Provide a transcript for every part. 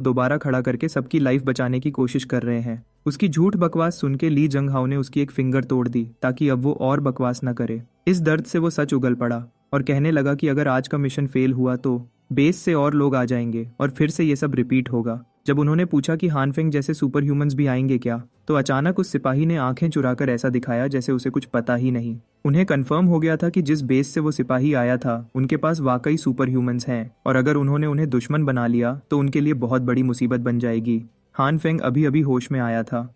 दोबारा खड़ा करके सबकी लाइफ बचाने की कोशिश कर रहे हैं। उसकी झूठ बकवास सुन के ली जंगहाओ ने उसकी एक फिंगर तोड़ दी ताकि अब वो और बकवास न करे। इस दर्द से वो सच उगल पड़ा और कहने लगा कि अगर आज का मिशन फेल हुआ तो बेस से और लोग आ जाएंगे और फिर से ये सब रिपीट होगा। जब उन्होंने पूछा कि हानफेंग जैसे सुपर ह्यूमंस भी आएंगे क्या, तो अचानक उस सिपाही ने आंखें चुराकर ऐसा दिखाया जैसे उसे कुछ पता ही नहीं। उन्हें कंफर्म हो गया था कि जिस बेस से वो सिपाही आया था उनके पास वाकई सुपर ह्यूमंस हैं और अगर उन्होंने उन्हें दुश्मन बना लिया तो उनके लिए बहुत बड़ी मुसीबत बन जाएगी। हानफेंग अभी अभी होश में आया था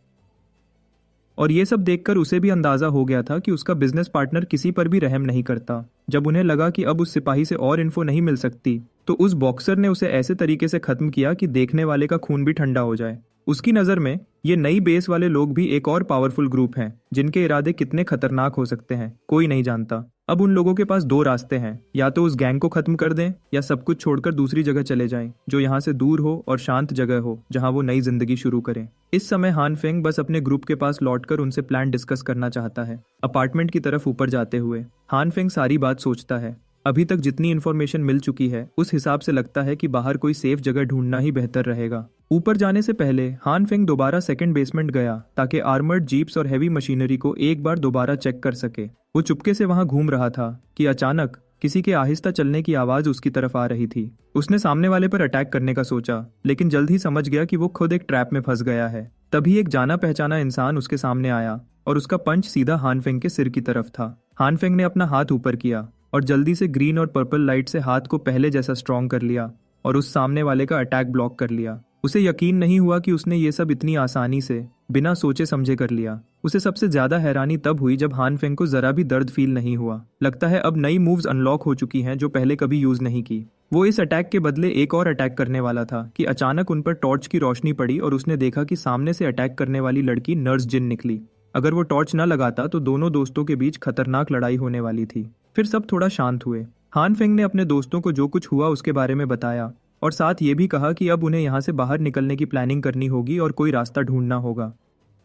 और ये सब देखकर उसे भी अंदाजा हो गया था कि उसका बिजनेस पार्टनर किसी पर भी रहम नहीं करता। जब उन्हें लगा कि अब उस सिपाही से और इन्फो नहीं मिल सकती तो उस बॉक्सर ने उसे ऐसे तरीके से खत्म किया कि देखने वाले का खून भी ठंडा हो जाए। उसकी नज़र में ये नई बेस वाले लोग भी एक और पावरफुल ग्रुप हैं जिनके इरादे कितने खतरनाक हो सकते हैं कोई नहीं जानता। अब उन लोगों के पास दो रास्ते हैं, या तो उस गैंग को खत्म कर दें या सब कुछ छोड़कर दूसरी जगह चले जाएं जो यहाँ से दूर हो और शांत जगह हो जहाँ वो नई जिंदगी शुरू करें। इस समय हानफेंग बस अपने ग्रुप के पास लौटकर उनसे प्लान डिस्कस करना चाहता है। अपार्टमेंट की तरफ ऊपर जाते हुए हानफेंग सारी बात सोचता है। अभी तक जितनी इन्फॉर्मेशन मिल चुकी है उस हिसाब से लगता है कि बाहर कोई सेफ जगह ढूंढना ही बेहतर रहेगा। ऊपर जाने से पहले हानफेंग दोबारा सेकंड बेसमेंट गया ताकि आर्मर्ड जीप्स और हैवी मशीनरी को एक बार दोबारा चेक कर सके। वो चुपके से वहां घूम रहा था कि अचानक किसी के आहिस्ता चलने की आवाज उसकी तरफ आ रही थी। उसने सामने वाले पर अटैक करने का सोचा लेकिन जल्द ही समझ गया कि वो खुद एक ट्रैप में फंस गया है। तभी एक जाना पहचाना इंसान उसके सामने आया और उसका पंच सीधा हानफेंग के सिर की तरफ था। हानफेंग ने अपना हाथ ऊपर किया और जल्दी से ग्रीन और पर्पल लाइट से हाथ को पहले जैसा स्ट्रॉन्ग कर लिया और उस सामने वाले का अटैक ब्लॉक कर लिया। उसे यकीन नहीं हुआ कि उसने ये सब इतनी आसानी से बिना सोचे समझे कर लिया। उसे सबसे ज्यादा हैरानी तब हुई जब हानफेंग को जरा भी दर्द फील नहीं हुआ। लगता है अब नई मूव्स अनलॉक हो चुकी हैं जो पहले कभी यूज नहीं की। वो इस अटैक के बदले एक और अटैक करने वाला था कि अचानक उन पर टॉर्च की रोशनी पड़ी और उसने देखा कि सामने से अटैक करने वाली लड़की नर्स जिन निकली। अगर वो टॉर्च न लगाता तो दोनों दोस्तों के बीच खतरनाक लड़ाई होने वाली थी। फिर सब थोड़ा शांत हुए। हानफेंग ने अपने दोस्तों को जो कुछ हुआ उसके बारे में बताया और साथ ये भी कहा कि अब उन्हें यहाँ से बाहर निकलने की प्लानिंग करनी होगी और कोई रास्ता ढूंढना होगा।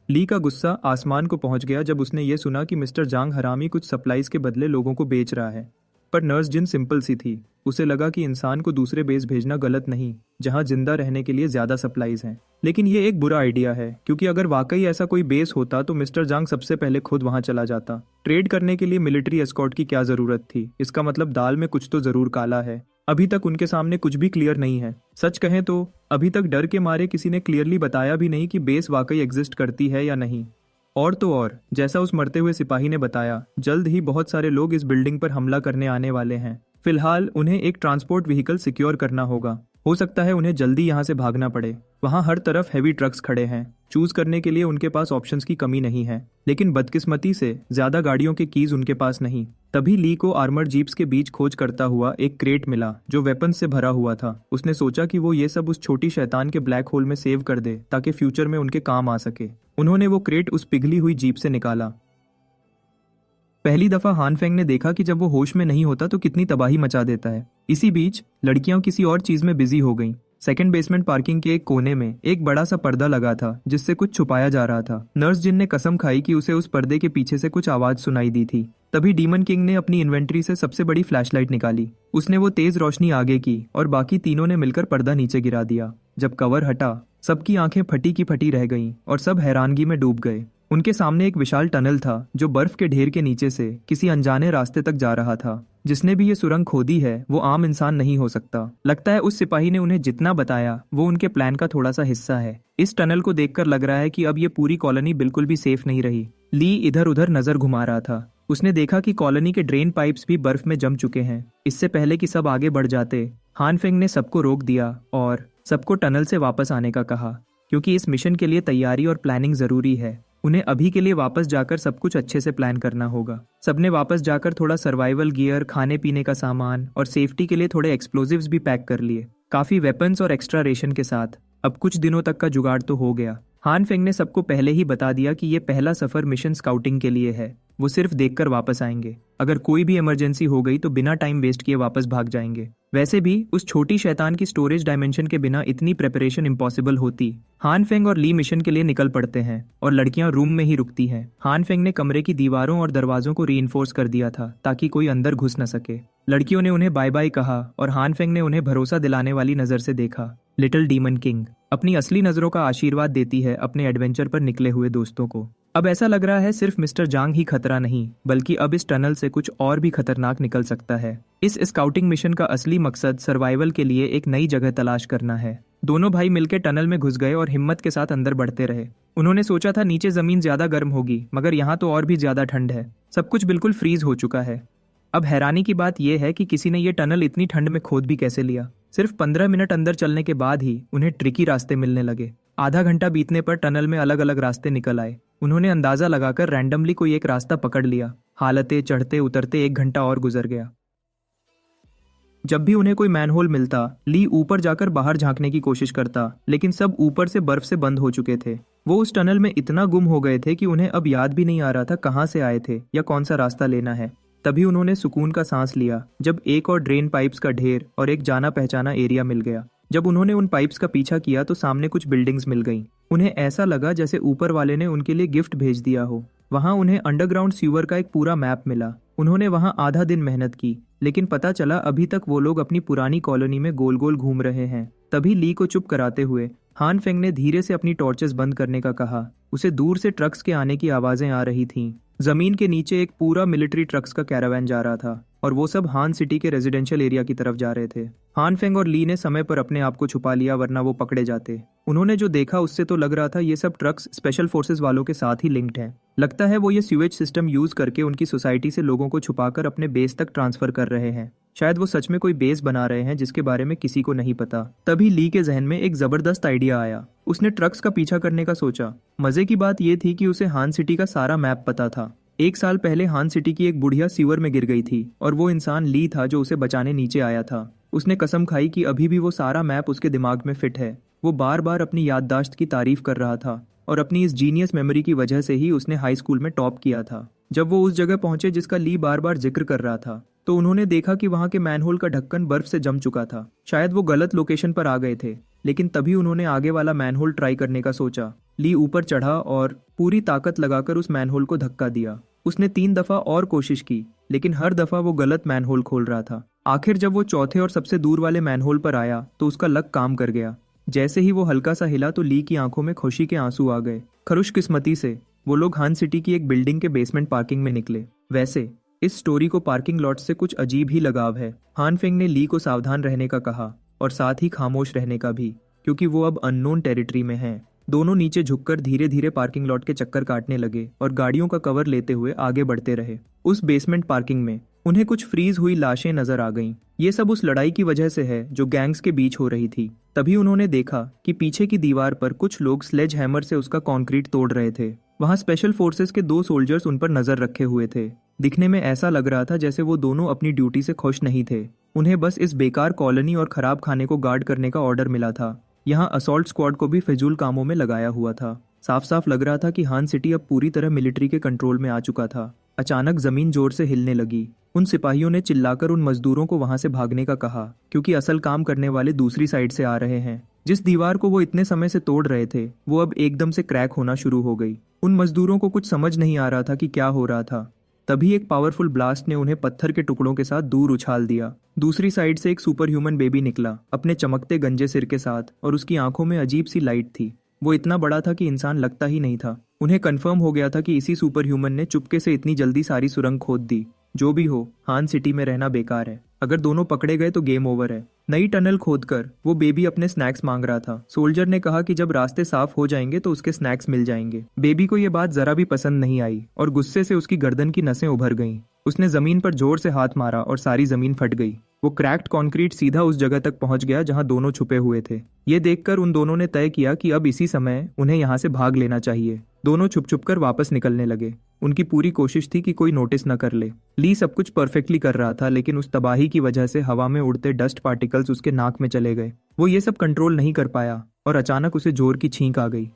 ली का गुस्सा आसमान को पहुंच गया जब उसने ये सुना कि मिस्टर जांग हरामी कुछ सप्लाईज के बदले लोगों को बेच रहा है। पर नर्स जिन सिंपल सी थी। उसे लगा कि इंसान को दूसरे बेस भेजना गलत नहीं जहां जिंदा रहने के लिए ज्यादा सप्लाईज हैं। लेकिन ये एक बुरा आइडिया है क्योंकि अगर वाकई ऐसा कोई बेस होता तो मिस्टर जांग सबसे पहले खुद वहां चला जाता। ट्रेड करने के लिए मिलिट्री एस्कॉर्ट की क्या जरूरत थी? इसका मतलब दाल में कुछ तो जरूर काला है। अभी तक उनके सामने कुछ भी क्लियर नहीं है। सच कहें तो अभी तक डर के मारे किसी ने क्लियरली बताया भी नहीं कि बेस वाकई एग्जिस्ट करती है या नहीं। और तो और जैसा उस मरते हुए सिपाही ने बताया, जल्द ही बहुत सारे लोग इस बिल्डिंग पर हमला करने आने वाले हैं। फिलहाल उन्हें एक ट्रांसपोर्ट व्हीकल सिक्योर करना होगा। हो सकता है उन्हें जल्दी यहाँ से भागना पड़े। वहाँ हर तरफ हैवी ट्रक्स खड़े हैं। चूज करने के लिए उनके पास ऑप्शंस की कमी नहीं है, लेकिन बदकिस्मती से ज्यादा गाड़ियों के कीज उनके पास नहीं। तभी ली को आर्मर जीप्स के बीच खोज करता हुआ एक क्रेट मिला जो वेपन से भरा हुआ था। उसने सोचा कि वो ये सब उस छोटी शैतान के ब्लैक होल में सेव कर दे ताकि फ्यूचर में उनके काम आ सके। उन्होंने वो क्रेट उस पिघली हुई जीप से निकाला। पहली दफा हानफेंग ने देखा कि जब वो होश में नहीं होता तो कितनी तबाही मचा देता है। इसी बीच लड़कियां किसी और चीज में बिजी हो गईं। सेकंड बेसमेंट पार्किंग के एक कोने में एक बड़ा सा पर्दा लगा था जिससे कुछ छुपाया जा रहा था। नर्स जिन ने कसम खाई कि उसे उस पर्दे के पीछे से कुछ आवाज सुनाई दी थी। तभी डीमन किंग ने अपनी इन्वेंट्री से सबसे बड़ी फ्लैशलाइट निकाली। उसने वो तेज रोशनी आगे की और बाकी तीनों ने मिलकर पर्दा नीचे गिरा दिया। जब कवर हटा सबकी आंखें फटी की फटी रह गईं और सब हैरानगी में डूब गए। उनके सामने एक विशाल टनल था जो बर्फ के ढेर के नीचे से किसी अनजाने रास्ते तक जा रहा था। जिसने भी ये सुरंग खोदी है वो आम इंसान नहीं हो सकता। लगता है उस सिपाही ने उन्हें जितना बताया वो उनके प्लान का थोड़ा सा हिस्सा है। इस टनल को देखकर लग रहा है कि अब ये पूरी कॉलोनी बिल्कुल भी सेफ नहीं रही। ली इधर उधर नजर घुमा रहा था। उसने देखा कि कॉलोनी के ड्रेन पाइप्स भी बर्फ में जम चुके हैं। इससे पहले कि सब आगे बढ़ जाते, हानफेंग ने सबको रोक दिया और सबको टनल से वापस आने का कहा, क्योंकि इस मिशन के लिए तैयारी और प्लानिंग जरूरी है। उन्हें अभी के लिए वापस जाकर सब कुछ अच्छे से प्लान करना होगा। सबने वापस जाकर थोड़ा सर्वाइवल गियर, खाने पीने का सामान और सेफ्टी के लिए थोड़े एक्सप्लोजिव्स भी पैक कर लिए। काफी वेपन्स और एक्स्ट्रा रेशन के साथ अब कुछ दिनों तक का जुगाड़ तो हो गया। हानफेंग ने सबको पहले ही बता दिया कि ये पहला सफर मिशन स्काउटिंग के लिए है। वो सिर्फ देखकर वापस आएंगे। अगर कोई भी इमरजेंसी हो गई तो बिना टाइम वेस्ट किए वापस भाग जाएंगे। वैसे भी उस छोटी शैतान की स्टोरेज डायमेंशन के बिना इतनी प्रेपरेशन इम्पॉसिबल होती। हानफेंग और ली मिशन के लिए निकल पड़ते हैं और लड़कियां रूम में ही रुकती हैं। हानफेंग ने कमरे की दीवारों और दरवाजों को रीइंफोर्स कर दिया था ताकि कोई अंदर घुस न सके। लड़कियों ने उन्हें बाय बाय कहा और हानफेंग ने उन्हें भरोसा दिलाने वाली नजर से देखा। लिटिल डीमन किंग अपनी असली नजरों का आशीर्वाद देती है अपने एडवेंचर पर निकले हुए दोस्तों को। अब ऐसा लग रहा है सिर्फ मिस्टर जांग ही खतरा नहीं, बल्कि अब इस टनल से कुछ और भी खतरनाक निकल सकता है। इस स्काउटिंग मिशन का असली मकसद सर्वाइवल के लिए एक नई जगह तलाश करना है। दोनों भाई मिलकर टनल में घुस गए और हिम्मत के साथ अंदर बढ़ते रहे। उन्होंने सोचा था नीचे जमीन ज्यादा गर्म होगी, मगर यहाँ तो और भी ज्यादा ठंड है। सब कुछ बिल्कुल फ्रीज हो चुका है। अब हैरानी की बात यह है कि किसी ने ये टनल इतनी ठंड में खोद भी कैसे लिया। सिर्फ 15 मिनट अंदर चलने के बाद ही उन्हें ट्रिकी रास्ते मिलने लगे। आधा घंटा बीतने पर टनल में अलग अलग रास्ते निकल आए। उन्होंने अंदाजा लगाकर रैंडमली कोई एक रास्ता पकड़ लिया। हालतें चढ़ते उतरते 1 घंटा और गुजर गया। जब भी उन्हें कोई मैनहोल मिलता, ली ऊपर जाकर बाहर झांकने की कोशिश करता, लेकिन सब ऊपर से बर्फ से बंद हो चुके थे। वो उस टनल में इतना गुम हो गए थे कि उन्हें अब याद भी नहीं आ रहा था कहाँ से आए थे या कौन सा रास्ता लेना है। तभी उन्होंने सुकून का सांस लिया जब एक और ड्रेन पाइप्स का ढेर और एक जाना पहचाना एरिया मिल गया। जब उन्होंने उन पाइप्स का पीछा किया तो सामने कुछ बिल्डिंग्स मिल गईं। उन्हें ऐसा लगा जैसे ऊपर वाले ने उनके लिए गिफ्ट भेज दिया हो। वहां उन्हें अंडरग्राउंड सीवर का एक पूरा मैप मिला। उन्होंने वहां आधा दिन मेहनत की, लेकिन पता चला अभी तक वो लोग अपनी पुरानी कॉलोनी में गोल गोल घूम रहे हैं। तभी ली को चुप कराते हुए हान फेंग ने धीरे से अपनी टॉर्चेस बंद करने का कहा। उसे दूर से ट्रक्स के आने की आवाजें आ रही थीं। जमीन के नीचे एक पूरा मिलिट्री ट्रक्स का कैरावैन जा रहा था और वो सब हान सिटी के रेजिडेंशियल एरिया की तरफ जा रहे थे। हान फेंग और ली ने समय पर अपने आप को छुपा लिया, वरना वो पकड़े जाते। उन्होंने जो देखा उससे तो लग रहा था ये सब ट्रक्स स्पेशल फोर्सेस वालों के साथ ही लिंक्ड हैं। लगता है वो ये सीवेज सिस्टम यूज करके उनकी सोसाइटी से लोगों को छुपाकर अपने बेस तक ट्रांसफर कर रहे हैं। शायद वो सच में कोई बेस बना रहे हैं जिसके बारे में किसी को नहीं पता। तभी ली के जहन में एक जबरदस्त आइडिया आया। उसने ट्रक्स का पीछा करने का सोचा। मजे की बात यह थी कि उसे हान सिटी का सारा मैप पता था। 1 साल पहले हान सिटी की एक बुढ़िया सीवर में गिर गई थी और वो इंसान ली था जो उसे बचाने नीचे आया था। उसने कसम खाई कि अभी भी वो सारा मैप उसके दिमाग में फिट है। वो बार बार अपनी याददाश्त की तारीफ कर रहा था और अपनी इस जीनियस मेमोरी की वजह से ही उसने हाई स्कूल में टॉप किया था। जब वो उस जगह पहुंचे जिसका ली बार बार जिक्र कर रहा था, तो उन्होंने देखा कि वहां के मैनहोल का ढक्कन बर्फ से जम चुका था। शायद वो गलत लोकेशन पर आ गए थे, लेकिन तभी उन्होंने आगे वाला मैनहोल ट्राई करने का सोचा। ली ऊपर चढ़ा और पूरी ताकत लगाकर उस मैनहोल को धक्का दिया। उसने 3 दफा और कोशिश की, लेकिन हर दफा वो गलत मैनहोल खोल रहा था। आखिर जब वो चौथे और सबसे दूर वाले मैनहोल पर आया तो उसका लक काम कर गया। जैसे ही वो हल्का सा हिला तो ली की आंखों में खुशी के आंसू आ गए। खुशकिस्मती से वो लोग हान सिटी की एक बिल्डिंग के बेसमेंट पार्किंग में निकले। वैसे इस स्टोरी को पार्किंग लॉट से कुछ अजीब ही लगाव है। हान फेंग ने ली को सावधान रहने का कहा और साथ ही खामोश रहने का भी, क्योंकि वो अब अननोन टेरिटरी में हैं। दोनों नीचे झुककर धीरे धीरे पार्किंग लॉट के चक्कर काटने लगे और गाड़ियों का कवर लेते हुए आगे बढ़ते रहे। उस बेसमेंट पार्किंग में उन्हें कुछ फ्रीज हुई लाशें नजर आ गईं। ये सब उस लड़ाई की वजह से है जो गैंग्स के बीच हो रही थी। तभी उन्होंने देखा कि पीछे की दीवार पर कुछ लोग स्लेज हैमर से उसका कंक्रीट तोड़ रहे थे। वहां स्पेशल फोर्सेस के 2 सोल्जर्स उन पर नजर रखे हुए थे। दिखने में ऐसा लग रहा था जैसे वो दोनों अपनी ड्यूटी से खुश नहीं थे। उन्हें बस इस बेकार कॉलोनी और खराब खाने को गार्ड करने का ऑर्डर मिला था। यहाँ असॉल्ट स्क्वाड को भी फिजूल कामों में लगाया हुआ था। साफ साफ लग रहा था कि हान सिटी अब पूरी तरह मिलिट्री के कंट्रोल में आ चुका था। अचानक जमीन जोर से हिलने लगी। उन सिपाहियों ने चिल्लाकर उन मजदूरों को वहां से भागने का कहा, क्योंकि असल काम करने वाले दूसरी साइड से आ रहे हैं। जिस दीवार को वो इतने समय से तोड़ रहे थे वो अब एकदम से क्रैक होना शुरू हो गई। उन मजदूरों को कुछ समझ नहीं आ रहा था कि क्या हो रहा था। तभी एक पावरफुल ब्लास्ट ने उन्हें पत्थर के टुकड़ों के साथ दूर उछाल दिया। दूसरी साइड से एक सुपर ह्यूमन बेबी निकला अपने चमकते गंजे सिर के साथ, और उसकी आंखों में अजीब सी लाइट थी। वो इतना बड़ा था कि इंसान लगता ही नहीं था। उन्हें कंफर्म हो गया था कि इसी सुपर ह्यूमन ने चुपके से इतनी जल्दी सारी सुरंग खोद दी। जो भी हो, हान सिटी में रहना बेकार है। अगर दोनों पकड़े गए तो गेम ओवर है। नई टनल खोदकर वो बेबी अपने स्नैक्स मांग रहा था। सोल्जर ने कहा कि जब रास्ते साफ हो जाएंगे तो उसके स्नैक्स मिल जाएंगे। बेबी को ये बात जरा भी पसंद नहीं आई और गुस्से से उसकी गर्दन की नसें उभर गईं। उसने जमीन पर जोर से हाथ मारा और सारी जमीन फट गई। वो क्रैक्ड कंक्रीट सीधा उस जगह तक पहुंच गया जहां दोनों छुपे हुए थे। ये देखकर उन दोनों ने तय किया कि अब इसी समय उन्हें यहाँ से भाग लेना चाहिए। दोनों छुप छुप कर वापस निकलने लगे। उनकी पूरी कोशिश थी कि कोई नोटिस न कर ले। ली सब कुछ परफेक्टली कर रहा था, लेकिन उस तबाही की वजह से हवा में उड़ते डस्ट पार्टिकल्स उसके नाक में चले गए। वो ये सब कंट्रोल नहीं कर पाया और अचानक उसे जोर की छींक आ गई।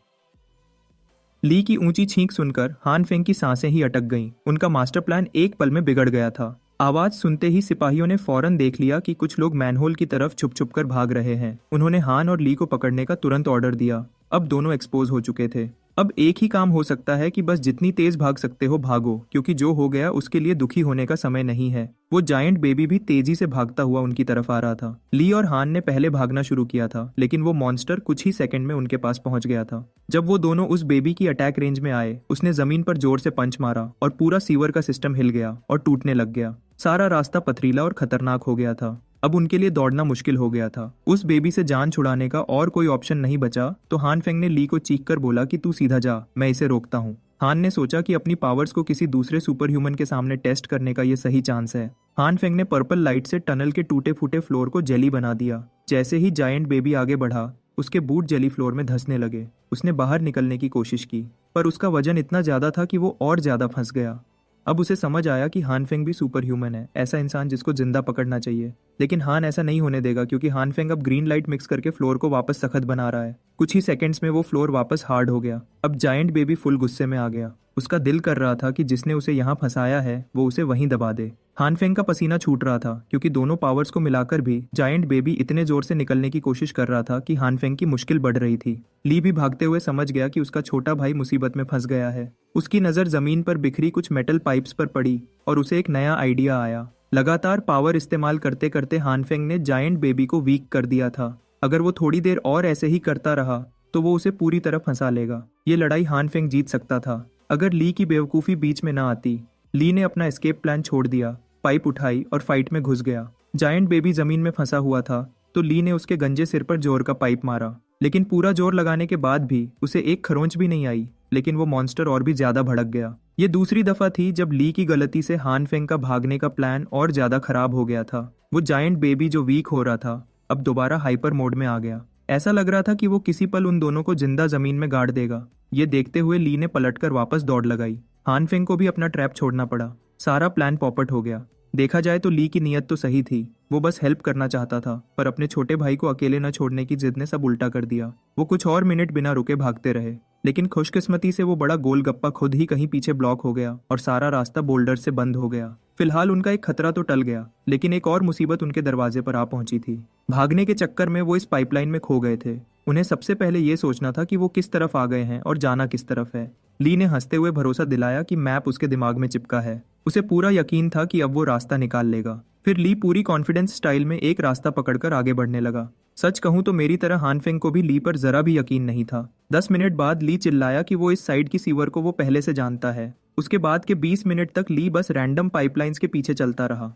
ली की ऊंची छींक सुनकर हान फेंग की सांसें ही अटक गईं। उनका मास्टर प्लान एक पल में बिगड़ गया था। आवाज सुनते ही सिपाहियों ने फौरन देख लिया कि कुछ लोग मैनहोल की तरफ छुप छुप कर भाग रहे हैं। उन्होंने हान और ली को पकड़ने का तुरंत ऑर्डर दिया। अब दोनों एक्सपोज हो चुके थे। अब एक ही काम हो सकता है कि बस जितनी तेज भाग सकते हो भागो, क्योंकि जो हो गया उसके लिए दुखी होने का समय नहीं है। वो जायंट बेबी भी तेजी से भागता हुआ उनकी तरफ आ रहा था। ली और हान ने पहले भागना शुरू किया था, लेकिन वो मॉन्स्टर कुछ ही सेकंड में उनके पास पहुंच गया था। जब वो दोनों उस बेबी की अटैक रेंज में आए, उसने जमीन पर जोर से पंच मारा और पूरा सीवर का सिस्टम हिल गया और टूटने लग गया। सारा रास्ता पथरीला और खतरनाक हो गया था। अब उनके लिए दौड़ना मुश्किल हो गया था। उस बेबी से जान छुड़ाने का और कोई ऑप्शन नहीं बचा, तो हान फेंग ने ली को चीख कर बोला कि तू सीधा जा, मैं इसे रोकता हूँ। हान ने सोचा कि अपनी पावर्स को किसी दूसरे सुपर ह्यूमन के सामने टेस्ट करने का ये सही चांस है। हान फेंग ने पर्पल लाइट से टनल के टूटे फूटे फ्लोर को जेली बना दिया। जैसे ही जायंट बेबी आगे बढ़ा, उसके बूट जेली फ्लोर में धंसने लगे। उसने बाहर निकलने की कोशिश की, पर उसका वजन इतना ज्यादा था कि वो और ज्यादा फंस गया। अब उसे समझ आया कि हान फेंग भी सुपर ह्यूमन है, ऐसा इंसान जिसको जिंदा पकड़ना चाहिए। लेकिन हान ऐसा नहीं होने देगा, क्योंकि हान फेंग अब ग्रीन लाइट मिक्स करके फ्लोर को वापस सख्त बना रहा है। कुछ ही सेकंड्स में वो फ्लोर वापस हार्ड हो गया। अब जायंट बेबी फुल गुस्से में आ गया। उसका दिल कर रहा था कि जिसने उसे यहाँ फंसाया है वो उसे वहीं दबा दे। हान फेंग का पसीना छूट रहा था, क्योंकि दोनों पावर्स को मिलाकर भी जायंट बेबी इतने जोर से निकलने की कोशिश कर रहा था कि हान फेंग की मुश्किल बढ़ रही थी। ली भी भागते हुए समझ गया कि उसका छोटा भाई मुसीबत में फंस गया है। उसकी नजर जमीन पर बिखरी कुछ मेटल पाइप्स पर पड़ी और उसे एक नया आइडिया आया। लगातार पावर इस्तेमाल करते करते हान फेंग ने जायंट बेबी को वीक कर दिया था। अगर वो थोड़ी देर और ऐसे ही करता रहा तो वो उसे पूरी तरह फंसा लेगा। ये लड़ाई हान फेंग जीत सकता था, अगर ली की बेवकूफ़ी बीच में ना आती। ली ने अपना एस्केप प्लान छोड़ दिया, पाइप उठाई और फाइट में घुस गया। जायंट बेबी जमीन में फंसा हुआ था, तो ली ने उसके गंजे सिर पर जोर का पाइप मारा। लेकिन पूरा जोर लगाने के बाद भी उसे एक खरोंच भी नहीं आई। लेकिन वो मॉन्स्टर और भी ज्यादा भड़क गया। ये दूसरी दफा थी जब ली की गलती से हान फेंग का भागने का प्लान और ज्यादा खराब हो गया था। वो जायंट बेबी जो वीक हो रहा था, अब दोबारा हाइपर मोड में आ गया। ऐसा लग रहा था कि वो किसी पल उन दोनों को जिंदा जमीन में गाड़ देगा। ये देखते हुए ली ने पलटकर वापस दौड़ लगाई। हान फेंग को भी अपना ट्रैप छोड़ना पड़ा। सारा प्लान पॉपट हो गया। देखा जाए तो ली की नीयत तो सही थी, वो बस हेल्प करना चाहता था, पर अपने छोटे भाई को अकेले न छोड़ने की जिद ने सब उल्टा कर दिया। वो कुछ और मिनट बिना रुके भागते रहे, लेकिन खुशकिस्मती से वो बड़ा गोलगप्पा खुद ही कहीं पीछे ब्लॉक हो गया और सारा रास्ता बोल्डर से बंद हो गया। फिलहाल उनका एक खतरा तो टल गया, लेकिन एक और मुसीबत उनके दरवाजे पर आ पहुंची थी। भागने के चक्कर में वो इस पाइपलाइन में खो गए थे। उन्हें सबसे पहले ये सोचना था कि वो किस तरफ आ गए हैं और जाना किस तरफ है। ली ने हंसते हुए भरोसा दिलाया कि मैप उसके दिमाग में चिपका है। उसे पूरा यकीन था कि अब वो रास्ता निकाल लेगा। फिर ली पूरी कॉन्फिडेंस स्टाइल में एक रास्ता पकड़कर आगे बढ़ने लगा। सच कहूं तो मेरी तरह हान फेंग को भी ली पर जरा भी यकीन नहीं था। 10 मिनट बाद ली चिल्लाया कि वो इस साइड की सीवर को वो पहले से जानता है। उसके बाद के 20 मिनट तक ली बस रैंडम पाइपलाइंस के पीछे चलता रहा।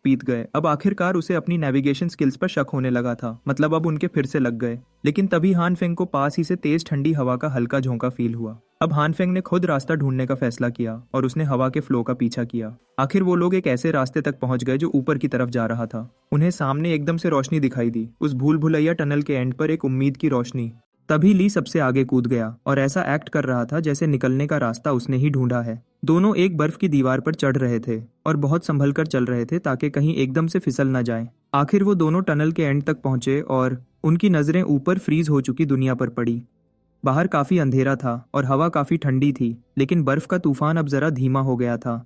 बीत गए। अब आखिरकार उसे अपनी नेविगेशन स्किल्स पर शक होने लगा था, मतलब अब उनके फिर से लग गए। लेकिन तभी हान फेंग को पास ही से तेज ठंडी हवा का हल्का झोंका फील हुआ। अब हान फेंग ने खुद रास्ता ढूंढने का फैसला किया और उसने हवा के फ्लो का पीछा किया। आखिर वो लोग एक ऐसे रास्ते तक पहुंच गए जो ऊपर की तरफ जा रहा था। उन्हें सामने एकदम से रोशनी दिखाई दी। उस भूल भुलैया टनल के एंड पर एक उम्मीद की रोशनी। तभी ली सबसे आगे कूद गया और ऐसा एक्ट कर रहा था जैसे निकलने का रास्ता उसने ही ढूंढा है। दोनों एक बर्फ की दीवार पर चढ़ रहे थे और बहुत संभल कर चल रहे थे ताकि कहीं एकदम से फिसल न जाए। आखिर वो दोनों टनल के एंड तक पहुंचे और उनकी नजरें ऊपर फ्रीज हो चुकी दुनिया पर पड़ी। बाहर काफी अंधेरा था और हवा काफी ठंडी थी, लेकिन बर्फ का तूफान अब जरा धीमा हो गया था।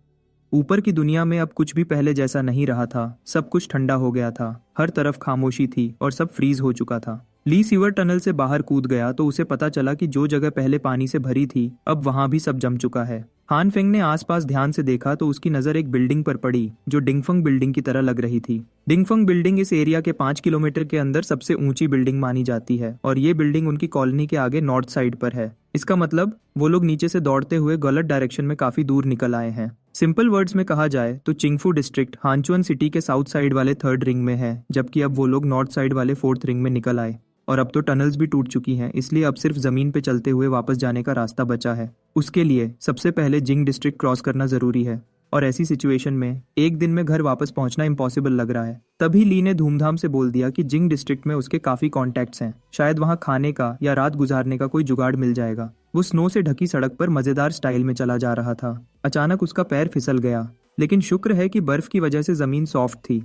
ऊपर की दुनिया में अब कुछ भी पहले जैसा नहीं रहा था। सब कुछ ठंडा हो गया था, हर तरफ खामोशी थी और सब फ्रीज हो चुका था। ली सीवर टनल से बाहर कूद गया तो उसे पता चला कि जो जगह पहले पानी से भरी थी अब वहां भी सब जम चुका है। हान फेंग ने आसपास ध्यान से देखा तो उसकी नजर एक बिल्डिंग पर पड़ी जो डिंगफंग बिल्डिंग की तरह लग रही थी। डिंगफंग बिल्डिंग इस एरिया के 5 किलोमीटर के अंदर सबसे ऊंची बिल्डिंग मानी जाती है और ये बिल्डिंग उनकी कॉलोनी के आगे नॉर्थ साइड पर है। इसका मतलब वो लोग नीचे से दौड़ते हुए गलत डायरेक्शन में काफी दूर निकल आए हैं। सिंपल वर्ड्स में कहा जाए तो चिंगफू डिस्ट्रिक्ट हानचुन सिटी के साउथ साइड वाले 3rd रिंग में है, जबकि अब वो लोग नॉर्थ साइड वाले 4th रिंग में निकल आए। और अब तो टनल्स भी टूट चुकी हैं, इसलिए अब सिर्फ जमीन पे चलते हुए वापस जाने का रास्ता बचा है। उसके लिए सबसे पहले जिंग डिस्ट्रिक्ट क्रॉस करना जरूरी है और ऐसी सिचुएशन में एक दिन में घर वापस पहुंचना इम्पॉसिबल लग रहा है। तभी ली ने धूमधाम से बोल दिया कि जिंग डिस्ट्रिक्ट में उसके काफी कॉन्टैक्ट्स हैं, शायद वहां खाने का या रात गुजारने का कोई जुगाड़ मिल जाएगा। वो स्नो से ढकी सड़क पर मजेदार स्टाइल में चला जा रहा था। अचानक उसका पैर फिसल गया, लेकिन शुक्र है कि बर्फ की वजह से जमीन सॉफ्ट थी।